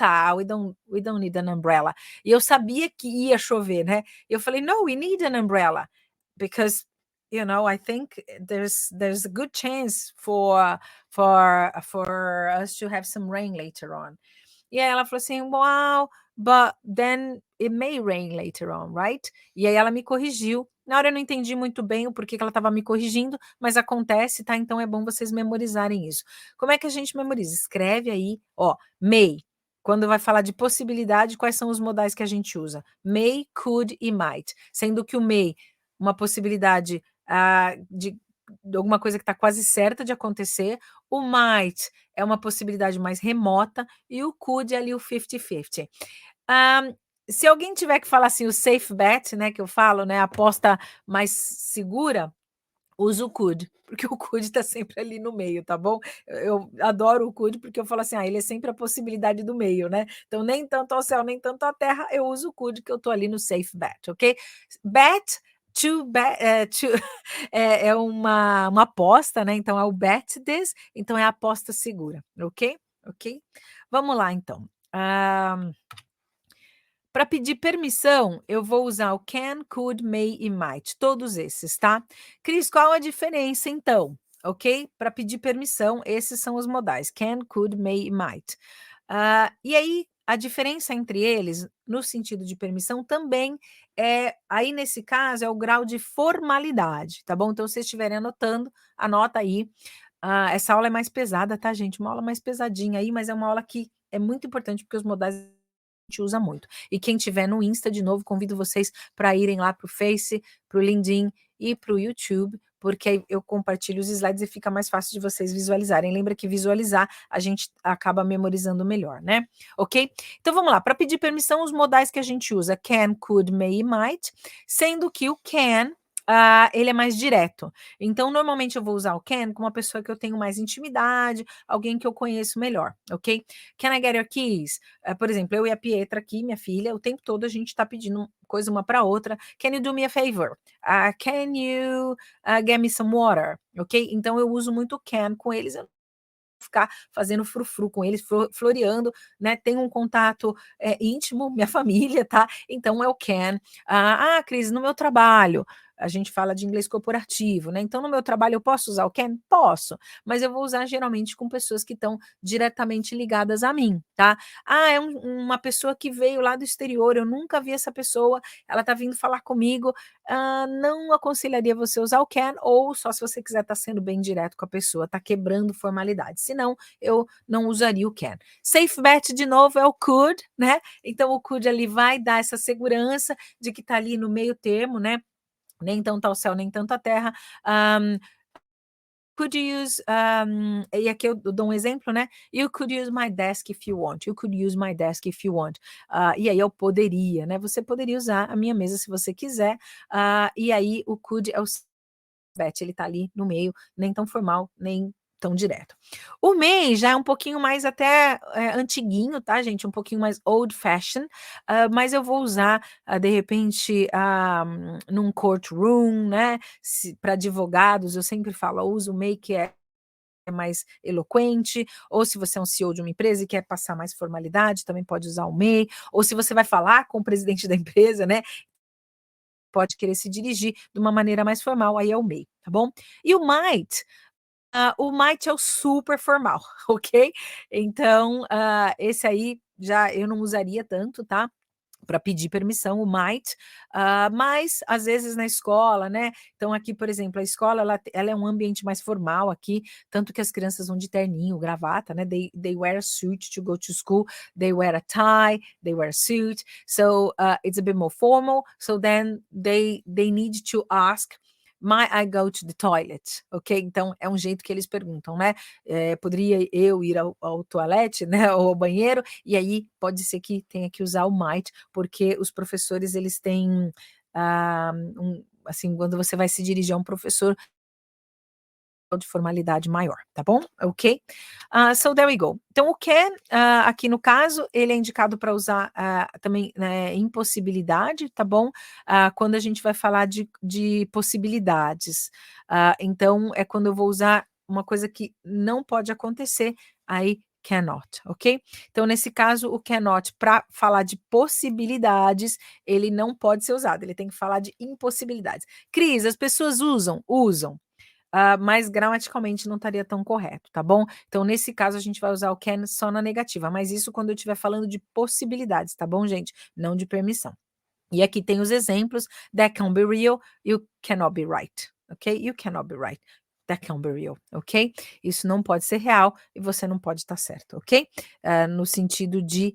Speaker 1: we don't need an umbrella." E eu sabia que ia chover, né? Eu falei, "No, we need an umbrella because I think there's a good chance for us to have some rain later on." E aí ela falou assim: "Wow, but then it may rain later on, right?" E aí ela me corrigiu. Na hora eu não entendi muito bem o porquê que ela estava me corrigindo, mas acontece, tá? Então é bom vocês memorizarem isso. Como é que a gente memoriza? Escreve aí, ó, may. Quando vai falar de possibilidade, quais são os modais que a gente usa? May, could e might. Sendo que o may, uma possibilidade de alguma coisa que está quase certa de acontecer. O might é uma possibilidade mais remota e o could é ali o 50-50. Se alguém tiver que falar assim, o safe bet, né, que eu falo, né, a aposta mais segura, usa o could, porque o could está sempre ali no meio, tá bom? Eu adoro o could porque eu falo assim, ele é sempre a possibilidade do meio, né? Então, nem tanto ao céu, nem tanto à terra, eu uso o could que eu tô ali no safe bet, ok? Bet, é uma aposta, né? Então, é o bet this, então é a aposta segura, ok? Ok? Vamos lá, então. Para pedir permissão, eu vou usar o can, could, may e might, todos esses, tá? Cris, qual a diferença então? Ok? Para pedir permissão, esses são os modais: can, could, may e might. E aí, a diferença entre eles, no sentido de permissão, também aí nesse caso, é o grau de formalidade, tá bom? Então, se vocês estiverem anotando, anota aí. Essa aula é mais pesada, tá, gente? Uma aula mais pesadinha aí, mas é uma aula que é muito importante porque os modais gente usa muito. E quem tiver no Insta, de novo, convido vocês para irem lá para o Face, para o LinkedIn e para o YouTube, porque aí eu compartilho os slides e fica mais fácil de vocês visualizarem. Lembra que visualizar a gente acaba memorizando melhor, né? Ok? Então vamos lá. Para pedir permissão, os modais que a gente usa: can, could, may e might, sendo que o can ele é mais direto. Então, normalmente eu vou usar o can com uma pessoa que eu tenho mais intimidade, alguém que eu conheço melhor, ok? Can I get your keys? Por exemplo, eu e a Pietra aqui, minha filha, o tempo todo a gente está pedindo coisa uma para outra. Can you do me a favor? Can you get me some water? Ok? Então eu uso muito can com eles. Eu ficar fazendo frufru com eles, floreando, né? Tenho um contato íntimo, minha família, tá? Então é o can. Cris, no meu trabalho, a gente fala de inglês corporativo, né? Então, no meu trabalho, eu posso usar o can? Posso, mas eu vou usar geralmente com pessoas que estão diretamente ligadas a mim, tá? É uma pessoa que veio lá do exterior, eu nunca vi essa pessoa, ela tá vindo falar comigo. Não aconselharia você usar o can, ou só se você quiser estar sendo bem direto com a pessoa, tá quebrando formalidade. Senão, eu não usaria o can. Safe bet, de novo, é o could, né? Então, o could ali vai dar essa segurança de que tá ali no meio termo, né? Nem tanto ao céu, nem tanto à terra. Could you use, e aqui eu dou um exemplo, né? You could use my desk if you want. You could use my desk if you want. E aí eu poderia, né? Você poderia usar a minha mesa se você quiser. E aí o could é o bet, ele tá ali no meio, nem tão formal, nem tão direto. O may já é um pouquinho mais até antiguinho, tá, gente? Um pouquinho mais old fashion, mas eu vou usar, de repente, num courtroom, né? Para advogados, eu sempre falo, uso o may, que é mais eloquente, ou se você é um CEO de uma empresa e quer passar mais formalidade, também pode usar o may, ou se você vai falar com o presidente da empresa, né? Pode querer se dirigir de uma maneira mais formal, aí é o may, tá bom? E o might é o super formal, ok? Então, esse aí já eu não usaria tanto, tá? Para pedir permissão, o might, mas às vezes na escola, né? Então, aqui, por exemplo, a escola ela é um ambiente mais formal aqui, tanto que as crianças vão de terninho, gravata, né? They wear a suit to go to school, they wear a tie, they wear a suit, so it's a bit more formal. So then they need to ask. Might I go to the toilet? Ok? Então, é um jeito que eles perguntam, né? Poderia eu ir ao toalete, né? Ou ao banheiro? E aí, pode ser que tenha que usar o might, porque os professores, eles têm assim, quando você vai se dirigir a um professor de formalidade maior, tá bom? Ok? So there we go. Então, o can, aqui no caso, ele é indicado para usar também impossibilidade, tá bom? Quando a gente vai falar de possibilidades. Então, é quando eu vou usar uma coisa que não pode acontecer, aí cannot, ok? Então, nesse caso, o cannot, para falar de possibilidades, ele não pode ser usado, ele tem que falar de impossibilidades. Cris, as pessoas usam, mas gramaticalmente não estaria tão correto, tá bom? Então, nesse caso, a gente vai usar o can só na negativa, mas isso quando eu estiver falando de possibilidades, tá bom, gente? Não de permissão. E aqui tem os exemplos: that can be real, you cannot be right, ok? You cannot be right. That can be real, ok? Isso não pode ser real e você não pode estar certo, ok? No sentido de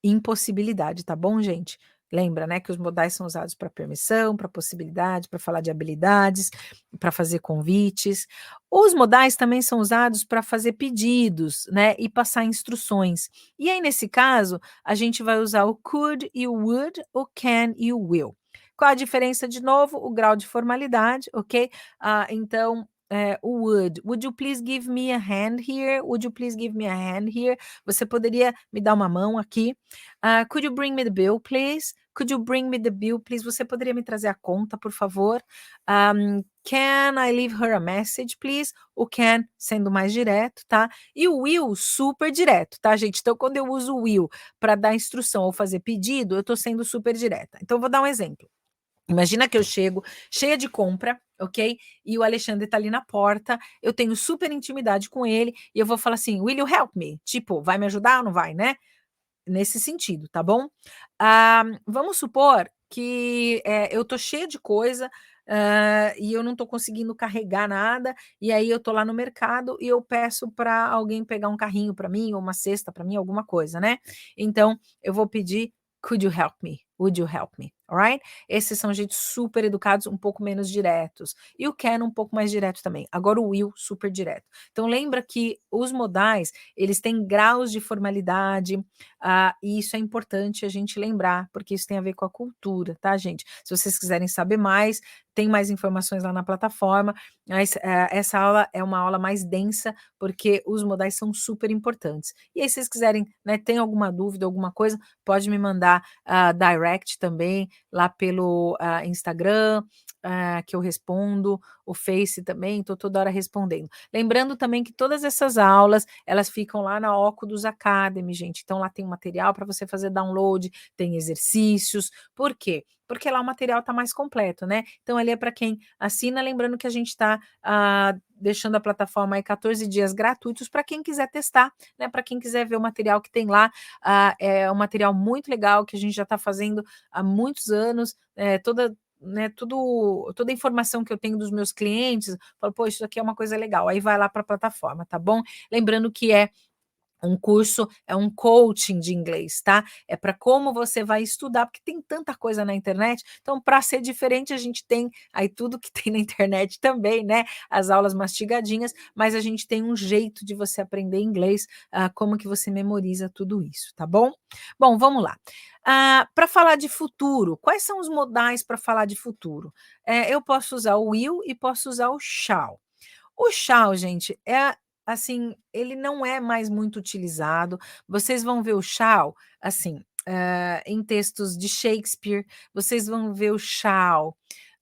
Speaker 1: impossibilidade, tá bom, gente? Lembra, né, que os modais são usados para permissão, para possibilidade, para falar de habilidades, para fazer convites. Os modais também são usados para fazer pedidos, né, e passar instruções. E aí, nesse caso, a gente vai usar o could e o would, o can e o will. Qual a diferença, de novo? O grau de formalidade, ok? Então, o would you please give me a hand here? Would you please give me a hand here? Você poderia me dar uma mão aqui? Could you bring me the bill, please? Could you bring me the bill, please? Você poderia me trazer a conta, por favor? Can I leave her a message, please? O can sendo mais direto, tá? E o will super direto, tá, gente? Então, quando eu uso o will para dar instrução ou fazer pedido, eu estou sendo super direta. Então, eu vou dar um exemplo. Imagina que eu chego cheia de compra, ok? E o Alexandre tá ali na porta, eu tenho super intimidade com ele, e eu vou falar assim: Will you help me? Tipo, vai me ajudar ou não vai, né? Nesse sentido, tá bom? Vamos supor que eu tô cheia de coisa e eu não tô conseguindo carregar nada, e aí eu tô lá no mercado e eu peço para alguém pegar um carrinho para mim, ou uma cesta para mim, alguma coisa, né? Então, eu vou pedir: Could you help me? Would you help me? Alright? Esses são jeitos super educados, um pouco menos diretos. E o can um pouco mais direto também. Agora o will, super direto. Então, lembra que os modais, eles têm graus de formalidade, e isso é importante a gente lembrar, porque isso tem a ver com a cultura, tá, gente? Se vocês quiserem saber mais, tem mais informações lá na plataforma, mas essa aula é uma aula mais densa, porque os modais são super importantes. E aí, se vocês quiserem, né, tem alguma dúvida, alguma coisa, pode me mandar direct também, lá pelo Instagram, que eu respondo, o Face também, estou toda hora respondendo. Lembrando também que todas essas aulas, elas ficam lá na Ocudus Academy, gente. Então, lá tem material para você fazer download, tem exercícios. Por quê? Porque lá o material está mais completo, né? Então, ali é para quem assina. Lembrando que a gente está deixando a plataforma aí 14 dias gratuitos para quem quiser testar, né? Para quem quiser ver o material que tem lá. É um material muito legal que a gente já está fazendo há muitos anos, toda a informação que eu tenho dos meus clientes, falo, pô, isso aqui é uma coisa legal. Aí vai lá para a plataforma, tá bom? Lembrando que é um curso, é um coaching de inglês, tá? É para como você vai estudar, porque tem tanta coisa na internet. Então, para ser diferente, a gente tem aí tudo que tem na internet também, né? As aulas mastigadinhas, mas a gente tem um jeito de você aprender inglês, como que você memoriza tudo isso, tá bom? Bom, vamos lá. Para falar de futuro, quais são os modais para falar de futuro? Eu posso usar o will e posso usar o shall. O shall, gente, assim, ele não é mais muito utilizado. Vocês vão ver o shall, assim, em textos de Shakespeare, vocês vão ver o shall,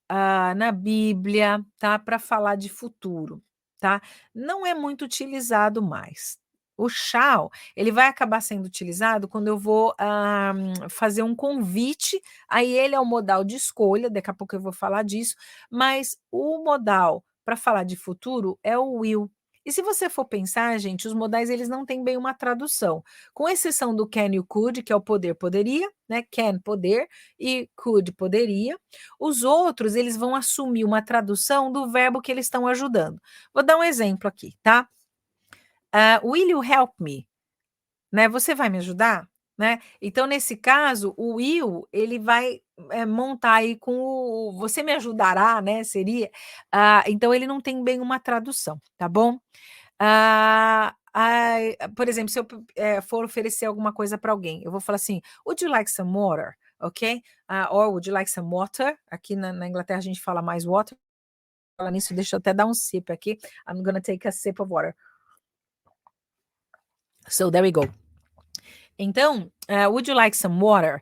Speaker 1: na Bíblia, tá? Para falar de futuro, tá? Não é muito utilizado mais. O shall, ele vai acabar sendo utilizado quando eu vou fazer um convite, aí ele é o modal de escolha, daqui a pouco eu vou falar disso, mas o modal para falar de futuro é o will. E se você for pensar, gente, os modais eles não têm bem uma tradução, com exceção do can e o could, que é o poder, poderia, né? Can, poder, e could, poderia. Os outros, eles vão assumir uma tradução do verbo que eles estão ajudando. Vou dar um exemplo aqui, tá? Will you help me? Né, você vai me ajudar? Né? Então, nesse caso, o will, ele vai montar aí com o você me ajudará, né? Seria. Então, ele não tem bem uma tradução, tá bom? Por exemplo, se eu for oferecer alguma coisa para alguém, eu vou falar assim: Would you like some water? ok? Or would you like some water? Aqui na Inglaterra a gente fala mais water. Fala nisso, deixa eu até dar um sip aqui. I'm gonna take a sip of water. So there we go. Então, would you like some water?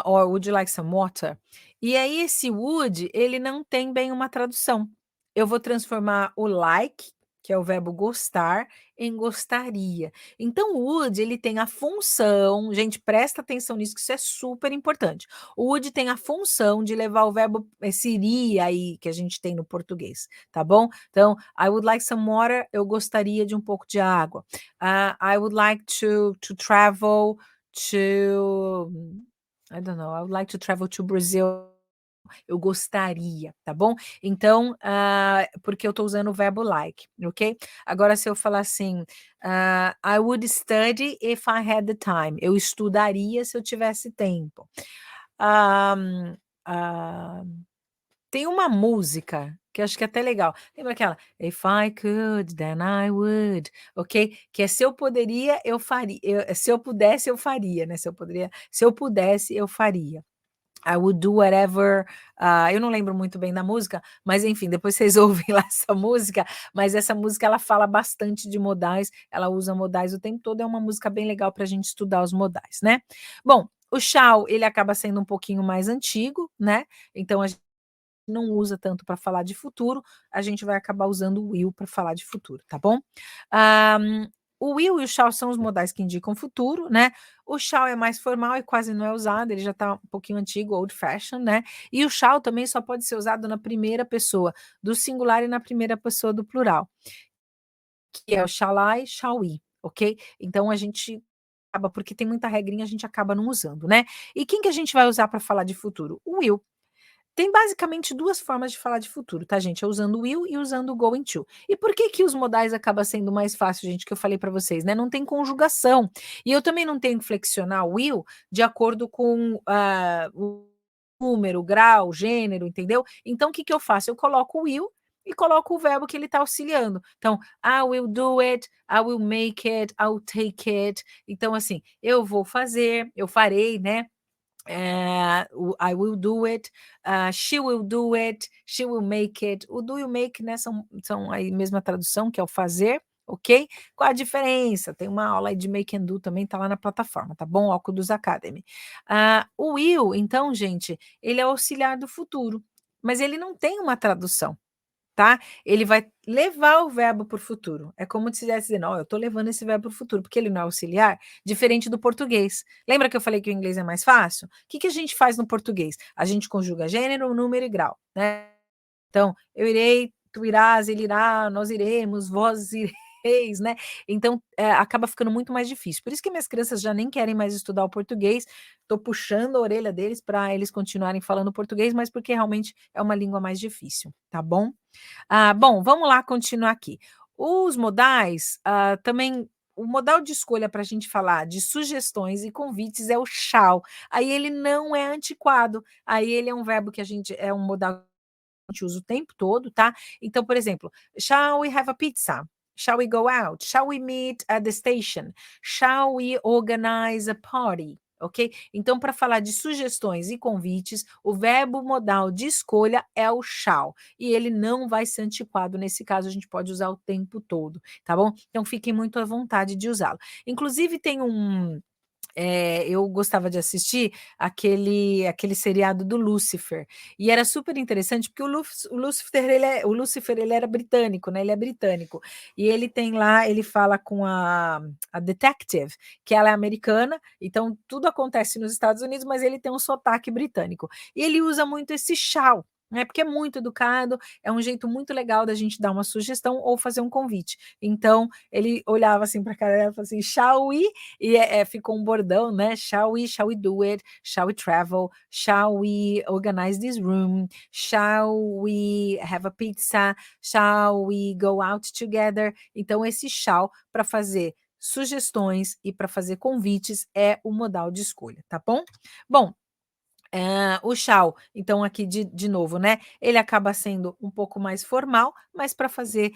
Speaker 1: Or would you like some water? E aí esse would, ele não tem bem uma tradução. Eu vou transformar o like, que é o verbo gostar, em gostaria. Então o would, ele tem a função, gente, presta atenção nisso, que isso é super importante. O would tem a função de levar o verbo, esse iria aí, que a gente tem no português, tá bom? Então, I would like some water, eu gostaria de um pouco de água. I would like to travel to, I don't know, I would like to travel to Brazil. Eu gostaria, tá bom? Então, porque eu tô usando o verbo like, ok? Agora, se eu falar assim, I would study if I had the time. Eu estudaria se eu tivesse tempo. Tem uma música que eu acho que é até legal. Lembra aquela? If I could, then I would, ok? Que é se eu poderia, eu faria. Se eu pudesse, eu faria, né? Se eu pudesse, eu faria. I would do whatever. Eu não lembro muito bem da música, mas enfim, depois vocês ouvem lá essa música. Mas essa música ela fala bastante de modais, ela usa modais o tempo todo. É uma música bem legal para a gente estudar os modais, né? Bom, o shall ele acaba sendo um pouquinho mais antigo, né? Então a gente não usa tanto para falar de futuro, a gente vai acabar usando o will para falar de futuro, tá bom? O will e o shall são os modais que indicam futuro, né? O shall é mais formal e quase não é usado, ele já está um pouquinho antigo, old fashion, né? E o shall também só pode ser usado na primeira pessoa do singular e na primeira pessoa do plural, que é o shall I, shall we, ok? Então a gente acaba, porque tem muita regrinha, a gente acaba não usando, né? E quem que a gente vai usar para falar de futuro? O will. Tem basicamente 2 formas de falar de futuro, tá, gente? É usando will e usando going to. E por que que os modais acaba sendo mais fácil, gente, que eu falei para vocês, né? Não tem conjugação. E eu também não tenho que flexionar will de acordo com o número, grau, gênero, entendeu? Então, o que que eu faço? Eu coloco o will e coloco o verbo que ele está auxiliando. Então, I will do it, I will make it, I will take it. Então, assim, eu vou fazer, eu farei, né? I will do it, she will do it, she will make it. O do you make, né, são a mesma tradução, que é o fazer, ok? Qual a diferença? Tem uma aula aí de make and do também, tá lá na plataforma, tá bom? Óculos Academy. O will, então, gente, ele é auxiliar do futuro, mas ele não tem uma tradução. Tá? Ele vai levar o verbo para o futuro. É como se estivesse dizendo: "Ó, eu estou levando esse verbo para o futuro", porque ele não é auxiliar, diferente do português. Lembra que eu falei que o inglês é mais fácil? O que que a gente faz no português? A gente conjuga gênero, número e grau, né? Então, eu irei, tu irás, ele irá, nós iremos, vós ireis, né? Então, acaba ficando muito mais difícil. Por isso que minhas crianças já nem querem mais estudar o português. Estou puxando a orelha deles para eles continuarem falando português, mas porque realmente é uma língua mais difícil, tá bom? Bom, vamos lá continuar aqui. Os modais, também o modal de escolha para a gente falar de sugestões e convites é o shall. Aí ele não é antiquado, aí ele é um verbo que é um modal que a gente usa o tempo todo, tá? Então, por exemplo, shall we have a pizza? Shall we go out? Shall we meet at the station? Shall we organize a party? Ok? Então, para falar de sugestões e convites, o verbo modal de escolha é o shall. E ele não vai ser antiquado. Nesse caso, a gente pode usar o tempo todo, tá bom? Então, fiquem muito à vontade de usá-lo. Inclusive, tem eu gostava de assistir aquele seriado do Lúcifer, e era super interessante, porque o Lúcifer ele era britânico, né, ele é britânico, e ele tem lá, ele fala com a detective, que ela é americana, então tudo acontece nos Estados Unidos, mas ele tem um sotaque britânico, e ele usa muito esse shall, né, porque é muito educado, é um jeito muito legal da gente dar uma sugestão ou fazer um convite. Então, ele olhava assim para a cara dela e falava assim: "Shall we?" E ficou um bordão, né? Shall we do it? Shall we travel? Shall we organize this room? Shall we have a pizza? Shall we go out together? Então, esse shall para fazer sugestões e para fazer convites é o modal de escolha, tá bom? Bom, o shall, então aqui de novo, né, ele acaba sendo um pouco mais formal, mas para fazer,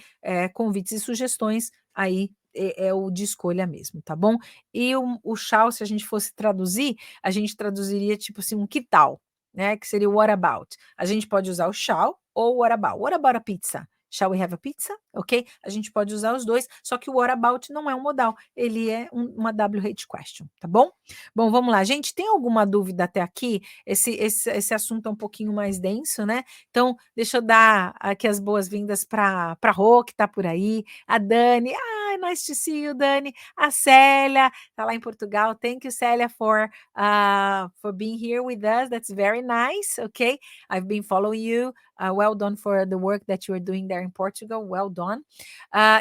Speaker 1: convites e sugestões, aí é o de escolha mesmo, tá bom? E o shall, se a gente fosse traduzir, a gente traduziria tipo assim, um que tal, né? Que seria o what about. A gente pode usar o shall ou o what about. What about a pizza? Shall we have a pizza? Ok? A gente pode usar os dois, só que o what about não é um modal, ele é uma WH question, tá bom? Bom, vamos lá. Gente, tem alguma dúvida até aqui? Esse assunto é um pouquinho mais denso, né? Então, deixa eu dar aqui as boas-vindas para a Rô, que está por aí, a Dani. Ai, nice to see you, Dani. A Célia, está lá em Portugal. Thank you, Célia, for being here with us. That's very nice, okay? I've been following you. Well done for the work that you are doing there in Portugal. Well done.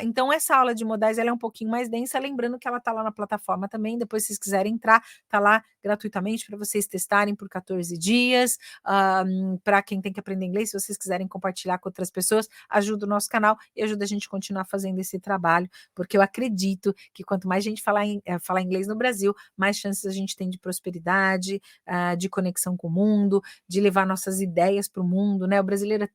Speaker 1: Então, essa aula de modais ela é um pouquinho mais densa, lembrando que ela está lá na plataforma também. Depois, se vocês quiserem entrar, está lá gratuitamente para vocês testarem por 14 dias. Para quem tem que aprender inglês, se vocês quiserem compartilhar com outras pessoas, ajuda o nosso canal e ajuda a gente a continuar fazendo esse trabalho, porque eu acredito que quanto mais gente falar inglês no Brasil, mais chances a gente tem de prosperidade, de conexão com o mundo, de levar nossas ideias para o mundo, né? O brasileiro é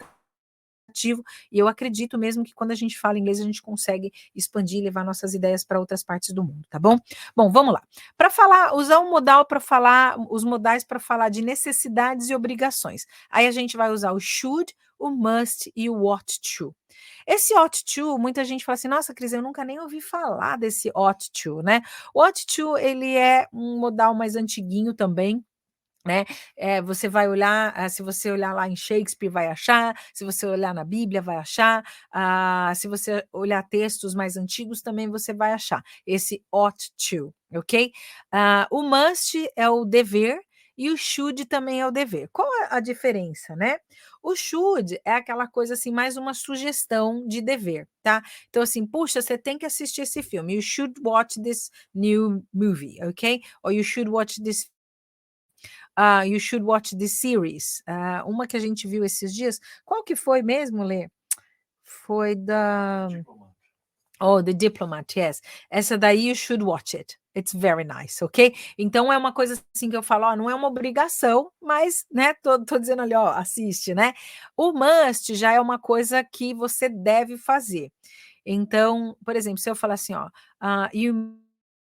Speaker 1: ativo, e eu acredito mesmo que quando a gente fala inglês, a gente consegue expandir e levar nossas ideias para outras partes do mundo, tá bom? Bom, vamos lá. Para falar, usar um modal para falar, os modais para falar de necessidades e obrigações. Aí a gente vai usar o should, o must e o ought to. Esse ought to, muita gente fala assim, nossa, Cris, eu nunca nem ouvi falar desse ought to, né? O ought to, ele é um modal mais antiguinho também, né? Você vai olhar, se você olhar lá em Shakespeare, vai achar, se você olhar na Bíblia, vai achar, se você olhar textos mais antigos, também você vai achar esse ought to, ok? O must é o dever e o should também é o dever. Qual é a diferença, né? O should é aquela coisa assim, mais uma sugestão de dever, tá? Então, assim, puxa, você tem que assistir esse filme. You should watch this new movie, ok? Or you should watch this You should watch this series. Uma que a gente viu esses dias. Qual que foi mesmo, Lê? Foi da...
Speaker 2: Diplomat.
Speaker 1: Oh, The Diplomat, yes. Essa daí you should watch it. It's very nice, ok? Então é uma coisa assim que eu falo, ó, não é uma obrigação, mas, né, tô dizendo ali, ó, assiste, né? O must já é uma coisa que você deve fazer. Então, por exemplo, se eu falar assim, ó, you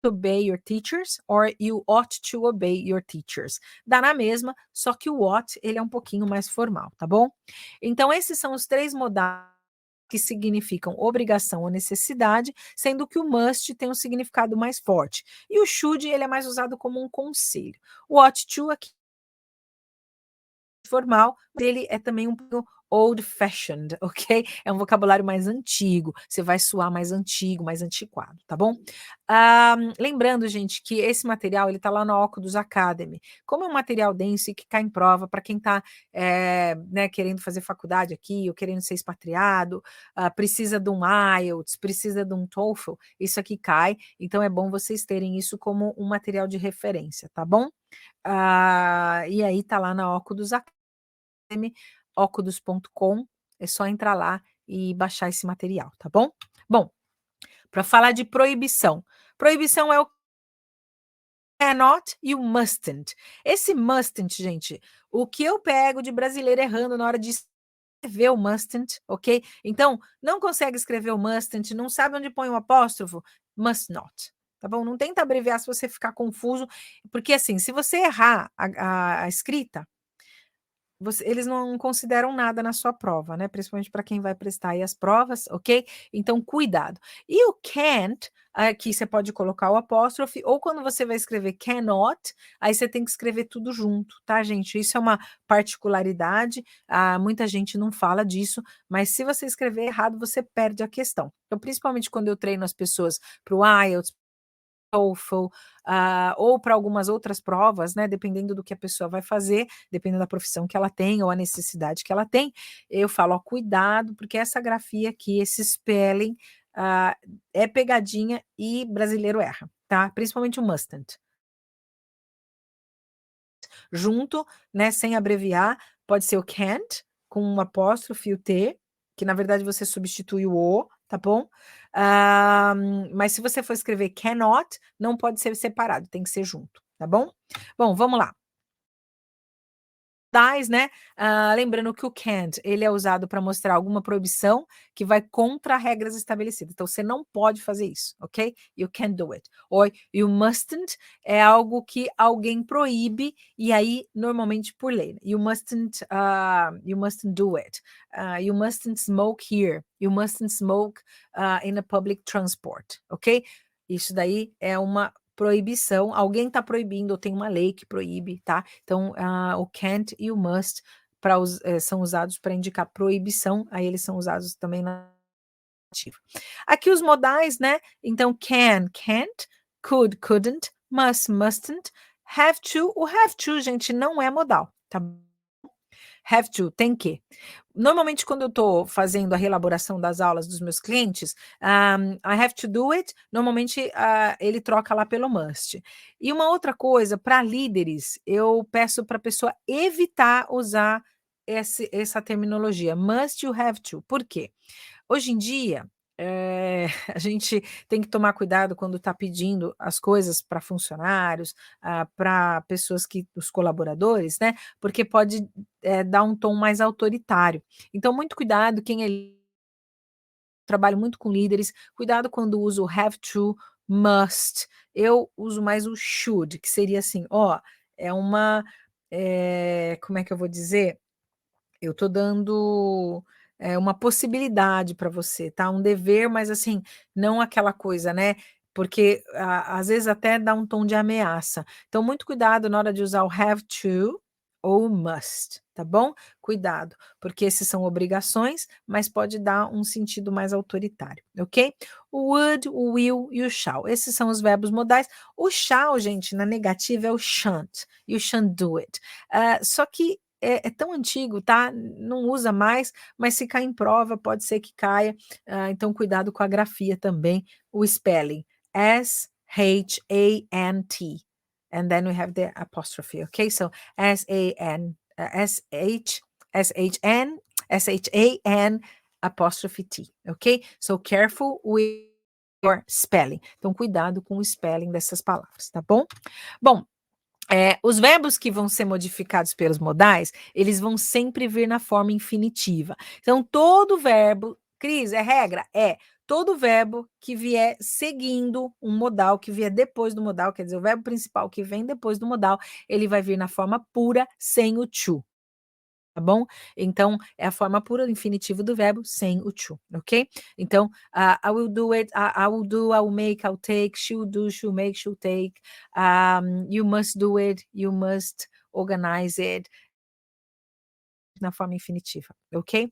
Speaker 1: obey your teachers or you ought to obey your teachers. Dá na mesma, só que o ought, ele é um pouquinho mais formal, tá bom? Então, esses são os três modais que significam obrigação ou necessidade, sendo que o must tem um significado mais forte. E o should, ele é mais usado como um conselho. O ought to aqui formal, ele é também um pouco old-fashioned, ok? É um vocabulário mais antigo, você vai soar mais antigo, mais antiquado, tá bom? Lembrando, gente, que esse material, ele tá lá na Ocudus Academy. Como é um material denso e que cai em prova para quem tá né, querendo fazer faculdade aqui, ou querendo ser expatriado, precisa de um IELTS, precisa de um TOEFL, isso aqui cai, então é bom vocês terem isso como um material de referência, tá bom? E aí tá lá na Ocudus Academy, ocudus.com, é só entrar lá e baixar esse material, tá bom? Bom, para falar de proibição. Proibição é o cannot e o mustn't. Esse mustn't, gente, o que eu pego de brasileiro errando na hora de escrever o mustn't, ok? Então, não consegue escrever o mustn't, não sabe onde põe o apóstrofo, must not. Tá bom? Não tenta abreviar se você ficar confuso, porque assim, se você errar a escrita, eles não consideram nada na sua prova, né? Principalmente para quem vai prestar aí as provas, ok? Então, cuidado. E o can't, aqui você pode colocar o apóstrofe, ou quando você vai escrever cannot, aí você tem que escrever tudo junto, tá, gente? Isso é uma particularidade, muita gente não fala disso, mas se você escrever errado, você perde a questão. Então, principalmente quando eu treino as pessoas para o IELTS, TOEFL, ou para algumas outras provas, né, dependendo do que a pessoa vai fazer, dependendo da profissão que ela tem ou a necessidade que ela tem, eu falo, ó, cuidado, porque essa grafia aqui, esse spelling, é pegadinha e brasileiro erra, tá? Principalmente o mustn't. Junto, né, sem abreviar, pode ser o can't, com um apóstrofe e o T, que na verdade você substitui o O, tá bom? Mas se você for escrever cannot, não pode ser separado, tem que ser junto, tá bom? Bom, vamos lá. modais, né? Lembrando que o can't, ele é usado para mostrar alguma proibição que vai contra regras estabelecidas. Então, você não pode fazer isso, ok? You can't do it. Ou you mustn't é algo que alguém proíbe, e aí, normalmente, por lei. You mustn't do it. You mustn't smoke here. You mustn't smoke in a public transport, ok? Isso daí é uma proibição, alguém está proibindo, ou tem uma lei que proíbe, tá? Então, o can't e o must são usados para indicar proibição, aí eles são usados também na ativa. Aqui os modais, né? Então, can, can't, could, couldn't, must, mustn't, have to. O have to, gente, não é modal, tá? Have to, tem que. Normalmente, quando eu estou fazendo a reelaboração das aulas dos meus clientes, I have to do it, normalmente ele troca lá pelo must. E uma outra coisa, para líderes, eu peço para a pessoa evitar usar essa terminologia, must you have to. Por quê? Hoje em dia, a gente tem que tomar cuidado quando está pedindo as coisas para funcionários, para pessoas os colaboradores, né? Porque pode dar um tom mais autoritário. Então, muito cuidado, trabalho muito com líderes, cuidado quando uso have to, must. Eu uso mais o should, que seria assim, é uma, como é que eu vou dizer? Eu tô dando uma possibilidade para você, tá? Um dever, mas assim, não aquela coisa, né? Porque às vezes até dá um tom de ameaça. Então, muito cuidado na hora de usar o have to ou must, tá bom? Cuidado, porque esses são obrigações, mas pode dar um sentido mais autoritário, ok? O would, o will e o shall. Esses são os verbos modais. O shall, gente, na negativa é o shan't. You shan't do it. Só que é tão antigo, tá? Não usa mais, mas se cair em prova, pode ser que caia. Então, cuidado com a grafia também. O spelling. S-H-A-N-T. And then we have the apostrophe, okay? So, S-A-N, S-H, S-H-N, S-H-A-N, apostrophe T, okay? So, careful with your spelling. Então, cuidado com o spelling dessas palavras, tá bom? Bom, os verbos que vão ser modificados pelos modais, eles vão sempre vir na forma infinitiva. Então, todo verbo, Cris, é regra? Todo verbo que vier seguindo um modal, que vier depois do modal, quer dizer, o verbo principal que vem depois do modal, ele vai vir na forma pura, sem o to. Tá bom? Então, é a forma pura do infinitivo do verbo sem o to, ok? Então, I will do it, I will do, I will make, I'll take, she'll do, she'll make, she'll take, you must do it, you must organize it, na forma infinitiva, ok?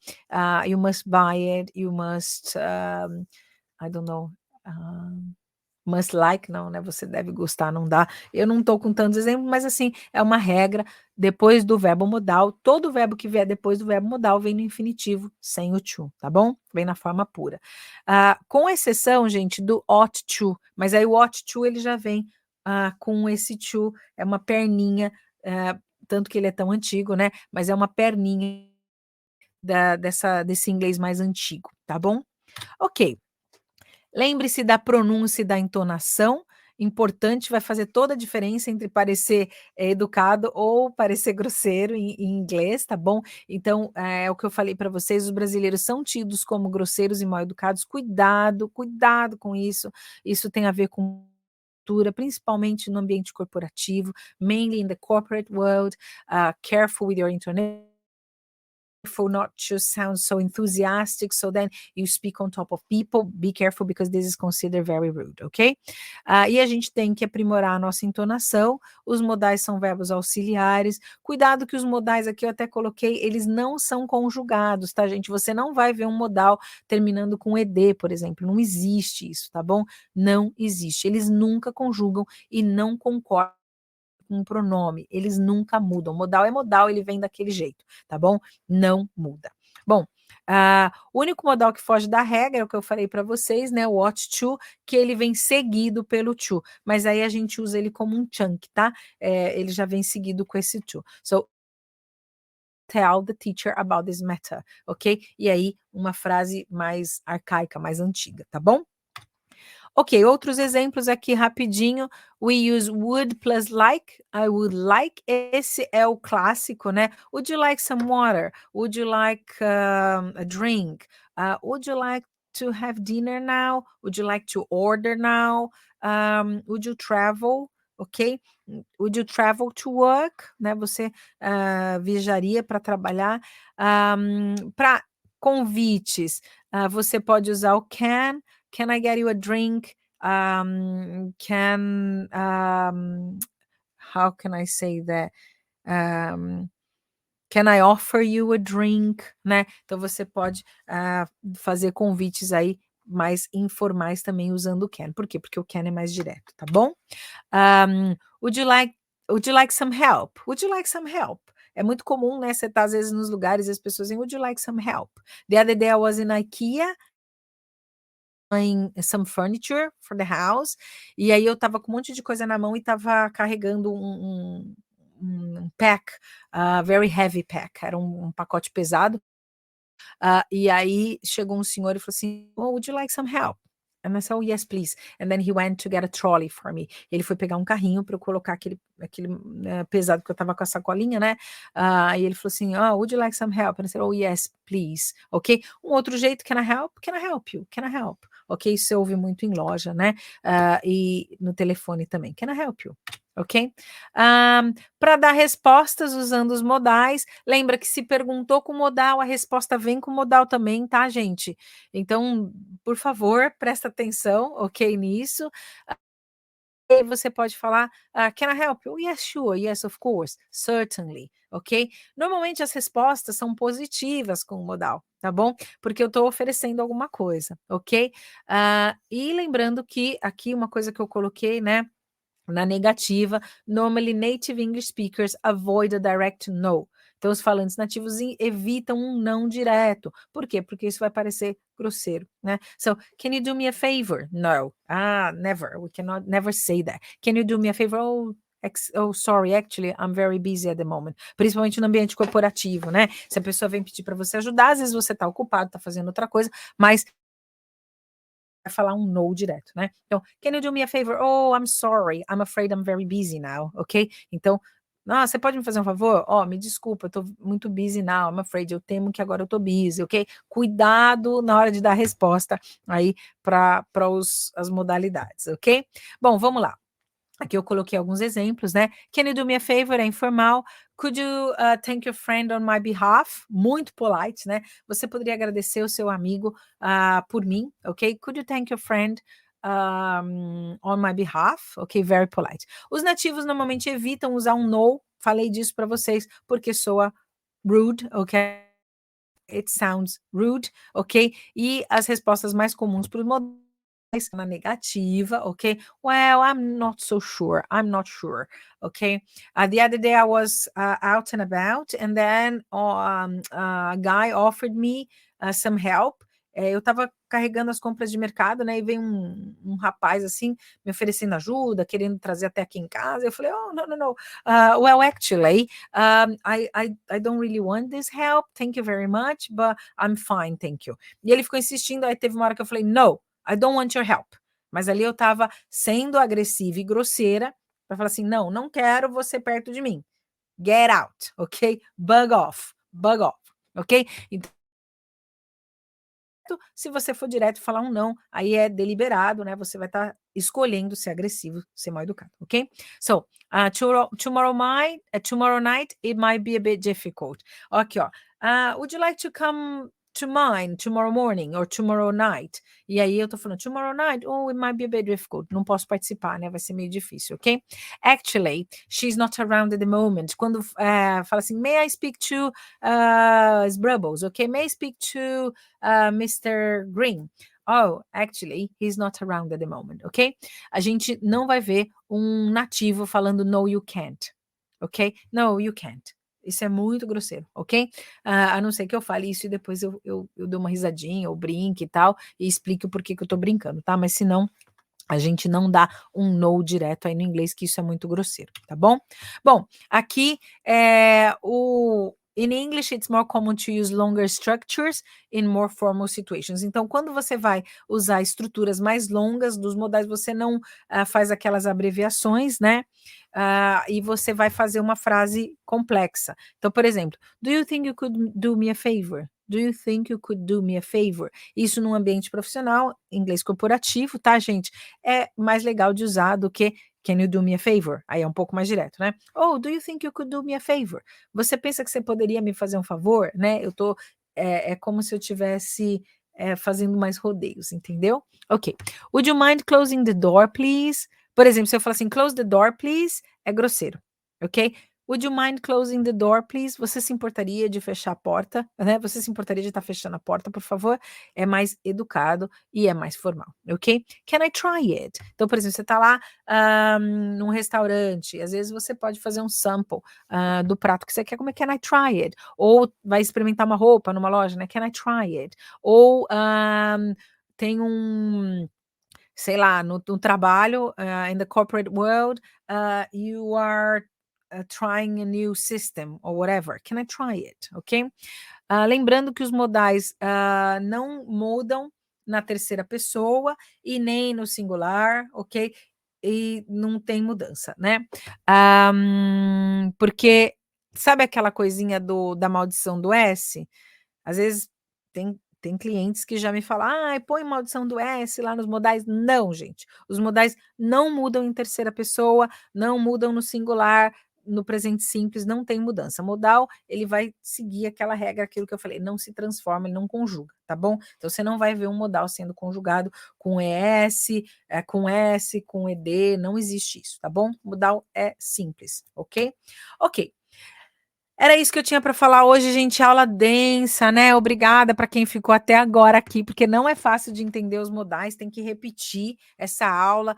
Speaker 1: You must buy it, you must, I don't know, must like, não, né? Você deve gostar, não dá. Eu não estou com tantos exemplos, mas assim, é uma regra. Depois do verbo modal, todo verbo que vier depois do verbo modal vem no infinitivo, sem o to, tá bom? Vem na forma pura. Com exceção, gente, do ought to, mas aí o ought to ele já vem com esse to, é uma perninha, tanto que ele é tão antigo, né? Mas é uma perninha desse inglês mais antigo, tá bom? Ok. Lembre-se da pronúncia e da entonação, importante, vai fazer toda a diferença entre parecer educado ou parecer grosseiro em inglês, tá bom? Então, é o que eu falei para vocês, os brasileiros são tidos como grosseiros e mal educados, cuidado com isso, isso tem a ver com cultura, principalmente no ambiente corporativo, mainly in the corporate world, careful with your intonation, not to sound so enthusiastic, so then you speak on top of people. Be careful because this is considered very rude, ok? E a gente tem que aprimorar a nossa entonação. Os modais são verbos auxiliares. Cuidado que os modais aqui eu até coloquei, eles não são conjugados, tá, gente? Você não vai ver um modal terminando com ed, por exemplo. Não existe isso, tá bom? Não existe. Eles nunca conjugam e não concordam com um pronome, eles nunca mudam. Modal é modal, ele vem daquele jeito, tá bom? Não muda. Bom, o único modal que foge da regra é o que eu falei para vocês, né? O ought to, que ele vem seguido pelo to, mas aí a gente usa ele como um chunk, tá? Ele já vem seguido com esse to. So, tell the teacher about this matter, ok? E aí, uma frase mais arcaica, mais antiga, tá bom? Ok, outros exemplos aqui rapidinho. We use would plus like. I would like. Esse é o clássico, né? Would you like some water? Would you like a drink? Would you like to have dinner now? Would you like to order now? Would you travel? Ok? Would you travel to work? Né? Você viajaria para trabalhar. Para convites, você pode usar o can. Can I get you a drink? How can I say that? Can I offer you a drink? Né? Então você pode fazer convites aí mais informais também usando o can. Por quê? Porque o can é mais direto, tá bom? Would you like some help? Would you like some help? É muito comum, né? Você tá às vezes nos lugares e as pessoas dizem, would you like some help? The other day I was in IKEA buying some furniture for the house, e aí eu tava com um monte de coisa na mão e tava carregando um pack, very heavy pack, era um pacote pesado. E aí chegou um senhor e falou assim, oh, would you like some help? And I said, oh, yes, please. And then he went to get a trolley for me. Ele foi pegar um carrinho para eu colocar aquele pesado, que eu tava com a sacolinha, né? E ele falou assim, oh, would you like some help? And I said, oh, yes, please. Ok? Um outro jeito, can I help? Can I help you? Can I help? Ok? Isso você ouve muito em loja, né? E no telefone também. Can I help you? Ok? Para dar respostas usando os modais, lembra que se perguntou com modal, a resposta vem com modal também, tá, gente? Então, por favor, presta atenção, ok, nisso. E você pode falar, can I help you? Yes, sure, yes, of course, certainly, ok? Normalmente as respostas são positivas com o modal, tá bom? Porque eu estou oferecendo alguma coisa, ok? E lembrando que aqui uma coisa que eu coloquei, né? Na negativa, normally native English speakers avoid a direct no. Então, os falantes nativos evitam um não direto. Por quê? Porque isso vai parecer grosseiro, né? So, can you do me a favor? No. Never. We cannot never say that. Can you do me a favor? Oh, sorry, actually, I'm very busy at the moment. Principalmente no ambiente corporativo, né? Se a pessoa vem pedir para você ajudar, às vezes você está ocupado, está fazendo outra coisa, mas vai falar um no direto, né? Então, can you do me a favor? Oh, I'm sorry, I'm afraid I'm very busy now, ok? Então, você pode me fazer um favor? Me desculpa, eu tô muito busy now, I'm afraid, eu temo que agora eu tô busy, ok? Cuidado na hora de dar a resposta aí para as modalidades, ok? Bom, vamos lá. Aqui eu coloquei alguns exemplos, né? Can you do me a favor? É informal. Could you thank your friend on my behalf? Muito polite, né? Você poderia agradecer o seu amigo por mim, ok? Could you thank your friend on my behalf? Ok, very polite. Os nativos normalmente evitam usar um no. Falei disso para vocês porque soa rude, ok? It sounds rude, ok? E as respostas mais comuns para os modais na negativa, ok? Well, I'm not so sure. I'm not sure, okay? The other day I was out and about, and then a guy offered me some help. Eu estava carregando as compras de mercado, né? E veio um rapaz assim me oferecendo ajuda, querendo trazer até aqui em casa. Eu falei, oh, no. Well, actually, I don't really want this help. Thank you very much, but I'm fine, thank you. E ele ficou insistindo. Aí teve uma hora que eu falei, no. I don't want your help. Mas ali eu estava sendo agressiva e grosseira para falar assim, não quero você perto de mim. Get out, ok? Bug off, ok? Então, se você for direto falar um não, aí é deliberado, né? Você vai estar escolhendo ser agressivo, ser mal educado, ok? So, tomorrow night, it might be a bit difficult. Aqui, ó. Would you like to come to mine tomorrow morning or tomorrow night? E aí eu tô falando, tomorrow night, oh, it might be a bit difficult. Não posso participar, né? Vai ser meio difícil, ok? Actually, she's not around at the moment. Quando fala assim, may I speak to Sbrubbles, ok? May I speak to Mr. Green? Oh, actually, he's not around at the moment, ok? A gente não vai ver um nativo falando no, you can't, ok? No, you can't. Isso é muito grosseiro, ok? A não ser que eu fale isso e depois eu dou uma risadinha ou brinque e tal, e explique o porquê que eu tô brincando, tá? Mas se não, a gente não dá um no direto aí no inglês, que isso é muito grosseiro, tá bom? Bom, aqui In English, it's more common to use longer structures in more formal situations. Então, quando você vai usar estruturas mais longas dos modais, você não faz aquelas abreviações, né? E você vai fazer uma frase complexa. Então, por exemplo, do you think you could do me a favor? Do you think you could do me a favor? Isso num ambiente profissional, inglês corporativo, tá, gente? É mais legal de usar do que can you do me a favor? Aí é um pouco mais direto, né? Oh, do you think you could do me a favor? Você pensa que você poderia me fazer um favor, né? É como se eu tivesse fazendo mais rodeios, entendeu? Ok. Would you mind closing the door, please? Por exemplo, se eu falar assim, close the door, please, é grosseiro, ok? Would you mind closing the door, please? Você se importaria de fechar a porta, né? Você se importaria de estar fechando a porta, por favor? É mais educado e é mais formal, ok? Can I try it? Então, por exemplo, você está lá num restaurante, às vezes você pode fazer um sample do prato que você quer, como é can I try it? Ou vai experimentar uma roupa numa loja, né? Can I try it? Ou tem sei lá, no trabalho, in the corporate world, you are trying a new system or whatever. Can I try it? Ok? Lembrando que os modais não mudam na terceira pessoa e nem no singular, ok? E não tem mudança, né? Porque sabe aquela coisinha da maldição do S? Às vezes tem clientes que já me falam: "Ai, põe maldição do S lá nos modais". Não, gente, os modais não mudam em terceira pessoa, não mudam no singular, no presente simples, não tem mudança. Modal, ele vai seguir aquela regra, aquilo que eu falei, não se transforma, ele não conjuga, tá bom? Então você não vai ver um modal sendo conjugado com ES, com S, com ED, não existe isso, tá bom? Modal é simples, ok? Ok. Era isso que eu tinha para falar hoje, gente. Aula densa, né? Obrigada para quem ficou até agora aqui, porque não é fácil de entender os modais, tem que repetir essa aula.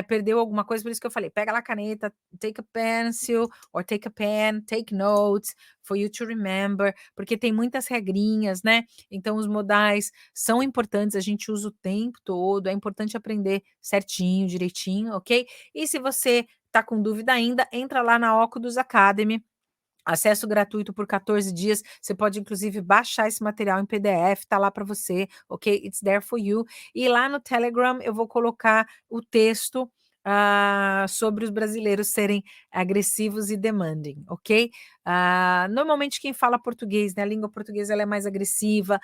Speaker 1: Perdeu alguma coisa, por isso que eu falei: pega lá a caneta, take a pencil, or take a pen, take notes for you to remember, porque tem muitas regrinhas, né? Então, os modais são importantes, a gente usa o tempo todo, é importante aprender certinho, direitinho, ok? E se você tá com dúvida ainda, entra lá na Ocudus Academy. Acesso gratuito por 14 dias. Você pode, inclusive, baixar esse material em PDF, tá lá para você, ok? It's there for you. E lá no Telegram eu vou colocar o texto sobre os brasileiros serem agressivos e demanding, ok? Normalmente quem fala português, né? A língua portuguesa ela é mais agressiva,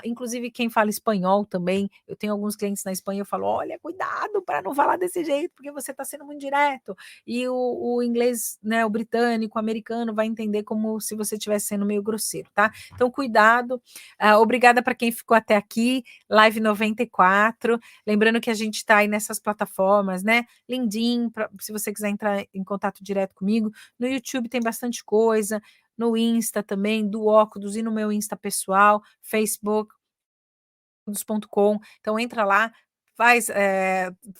Speaker 1: inclusive quem fala espanhol também. Eu tenho alguns clientes na Espanha, eu falo: olha, cuidado para não falar desse jeito, porque você está sendo muito direto. E o inglês, né, o britânico, o americano, vai entender como se você estivesse sendo meio grosseiro, tá? Então, cuidado. Obrigada para quem ficou até aqui, live 94. Lembrando que a gente está aí nessas plataformas, né? LinkedIn, se você quiser entrar em contato direto comigo. No YouTube tem bastante coisa. No Insta também, do Ocudus e no meu Insta pessoal, Facebook, ocudus.com. Então, entra lá,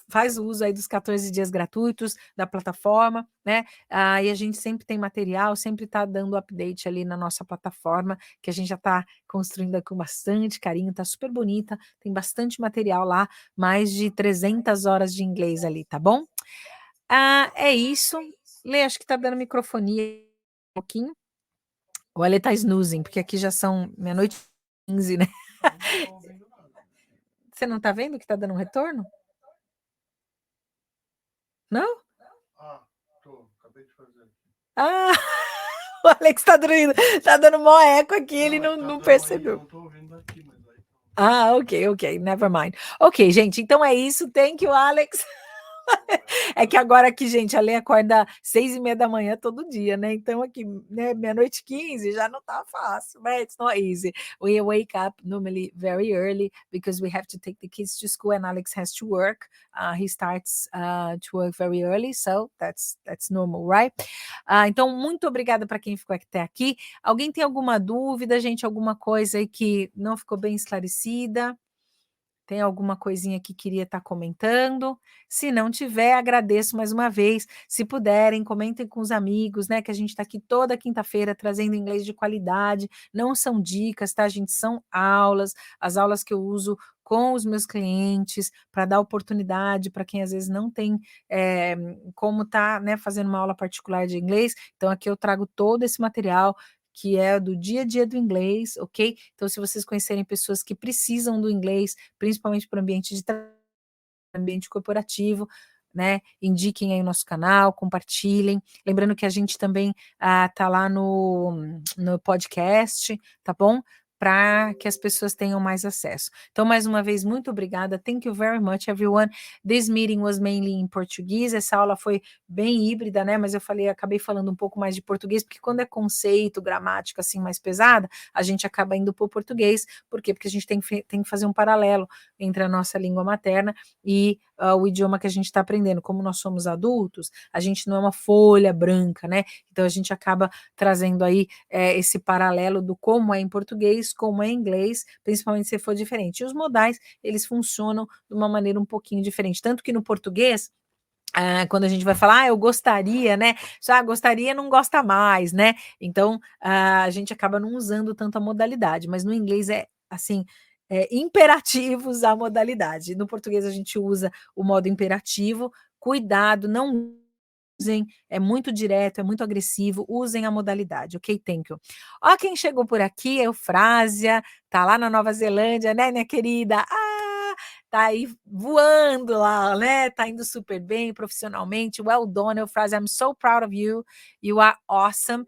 Speaker 1: faz uso aí dos 14 dias gratuitos da plataforma, né? E a gente sempre tem material, sempre está dando update ali na nossa plataforma, que a gente já está construindo com bastante carinho, está super bonita, tem bastante material lá, mais de 300 horas de inglês ali, tá bom? É isso. Lê, acho que está dando microfonia um pouquinho. O Ale tá snoozing, porque aqui já são meia-noite e 15, né?
Speaker 2: Não tô ouvindo nada.
Speaker 1: Você não tá vendo que tá dando um retorno? Não?
Speaker 2: Acabei de fazer.
Speaker 1: O Alex tá dormindo, tá dando mó eco aqui, ele
Speaker 2: Tá
Speaker 1: não
Speaker 2: dando aí,
Speaker 1: percebeu.
Speaker 2: não tô ouvindo aqui, mas aí.
Speaker 1: Ok, never mind. Ok, gente, então é isso. Thank you, Alex. É que agora aqui, gente, a Lê acorda 6:30 da manhã todo dia, né? Então aqui, né, meia-noite 15 já não tá fácil, but it's not easy. We wake up normally very early because we have to take the kids to school and Alex has to work. He starts to work very early, so that's normal, right? Então, muito obrigada para quem ficou até aqui. Alguém tem alguma dúvida, gente? Alguma coisa aí que não ficou bem esclarecida? Tem alguma coisinha que queria estar comentando? Se não tiver, agradeço mais uma vez. Se puderem, comentem com os amigos, né? Que a gente está aqui toda quinta-feira trazendo inglês de qualidade. Não são dicas, tá, gente? São aulas, as aulas que eu uso com os meus clientes para dar oportunidade para quem às vezes não tem como tá, né, fazendo uma aula particular de inglês. Então, aqui eu trago todo esse material que é do dia a dia do inglês, ok? Então, se vocês conhecerem pessoas que precisam do inglês, principalmente para o ambiente de ambiente corporativo, né? Indiquem aí o nosso canal, compartilhem. Lembrando que a gente também tá lá no podcast, tá bom? Para que as pessoas tenham mais acesso. Então, mais uma vez, muito obrigada. Thank you very much, everyone. This meeting was mainly in Portuguese. Essa aula foi bem híbrida, né? Mas eu acabei falando um pouco mais de português, porque quando é conceito, gramática, assim, mais pesada, a gente acaba indo para o português. Por quê? Porque a gente tem que fazer um paralelo entre a nossa língua materna e o idioma que a gente está aprendendo. Como nós somos adultos, a gente não é uma folha branca, né? Então a gente acaba trazendo aí esse paralelo do como é em português, como é em inglês, principalmente se for diferente. E os modais, eles funcionam de uma maneira um pouquinho diferente. Tanto que no português, quando a gente vai falar, eu gostaria, né? Gostaria não gosta mais, né? Então, a gente acaba não usando tanto a modalidade, mas no inglês é assim, imperativo usar a modalidade. No português a gente usa o modo imperativo, cuidado, não usem, é muito direto, é muito agressivo, usem a modalidade, ok? Thank you. Ó, quem chegou por aqui, Eufrásia, tá lá na Nova Zelândia, né, minha querida? Tá aí voando lá, né? Tá indo super bem profissionalmente. Well done, Eufrásia. I'm so proud of you. You are awesome.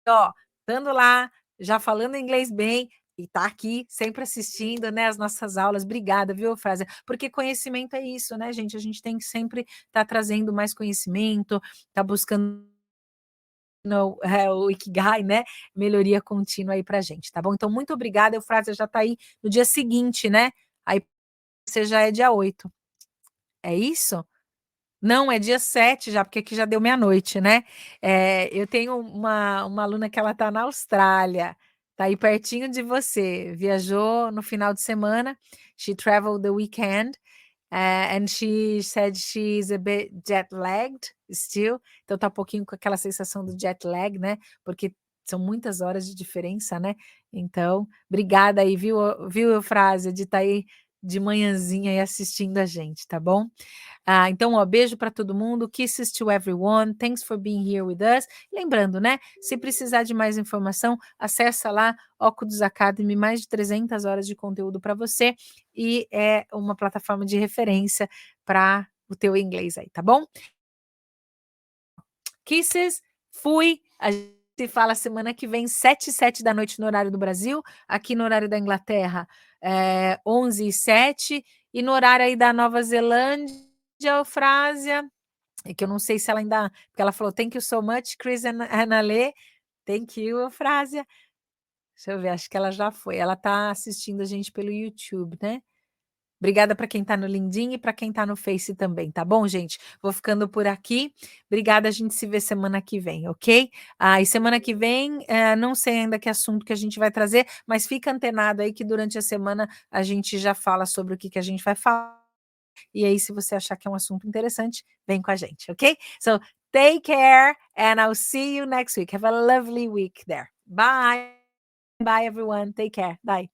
Speaker 1: Ó, estando lá, já falando inglês bem, e tá aqui sempre assistindo, né, as nossas aulas. Obrigada, viu, Eufrásia? Porque conhecimento é isso, né, gente? A gente tem que sempre estar trazendo mais conhecimento, tá buscando o Ikigai, né? Melhoria contínua aí pra gente, tá bom? Então, muito obrigada, Eufrásia. Já tá aí no dia seguinte, né? Aí você já é dia 8. É isso? Não, é dia 7 já, porque aqui já deu meia-noite, né? Eu tenho uma aluna que ela está na Austrália, tá aí pertinho de você. Viajou no final de semana. She traveled the weekend, and she said she's a bit jet-lagged still. Então tá um pouquinho com aquela sensação do jet lag, né? Porque são muitas horas de diferença, né? Então, obrigada aí, viu, Eufrásia, de estar aí de manhãzinha aí assistindo a gente, tá bom? Então, ó, beijo para todo mundo, kisses to everyone, thanks for being here with us. Lembrando, né, se precisar de mais informação, acessa lá Okudos Academy, mais de 300 horas de conteúdo para você, e é uma plataforma de referência para o teu inglês aí, tá bom? Kisses, fui, a gente se fala semana que vem, 7h07 da noite no horário do Brasil, aqui no horário da Inglaterra, 11h07, e no horário aí da Nova Zelândia, Eufrásia, que eu não sei se ela ainda, porque ela falou, thank you so much, Chris and Ale, thank you, Eufrásia. Deixa eu ver, acho que ela já foi, ela tá assistindo a gente pelo YouTube, né? Obrigada para quem está no LinkedIn e para quem está no Face também, tá bom, gente? Vou ficando por aqui. Obrigada, a gente se vê semana que vem, ok? E semana que vem, não sei ainda que assunto que a gente vai trazer, mas fica antenado aí que durante a semana a gente já fala sobre o que a gente vai falar. E aí, se você achar que é um assunto interessante, vem com a gente, ok? So, take care and I'll see you next week. Have a lovely week there. Bye. Bye, everyone. Take care. Bye.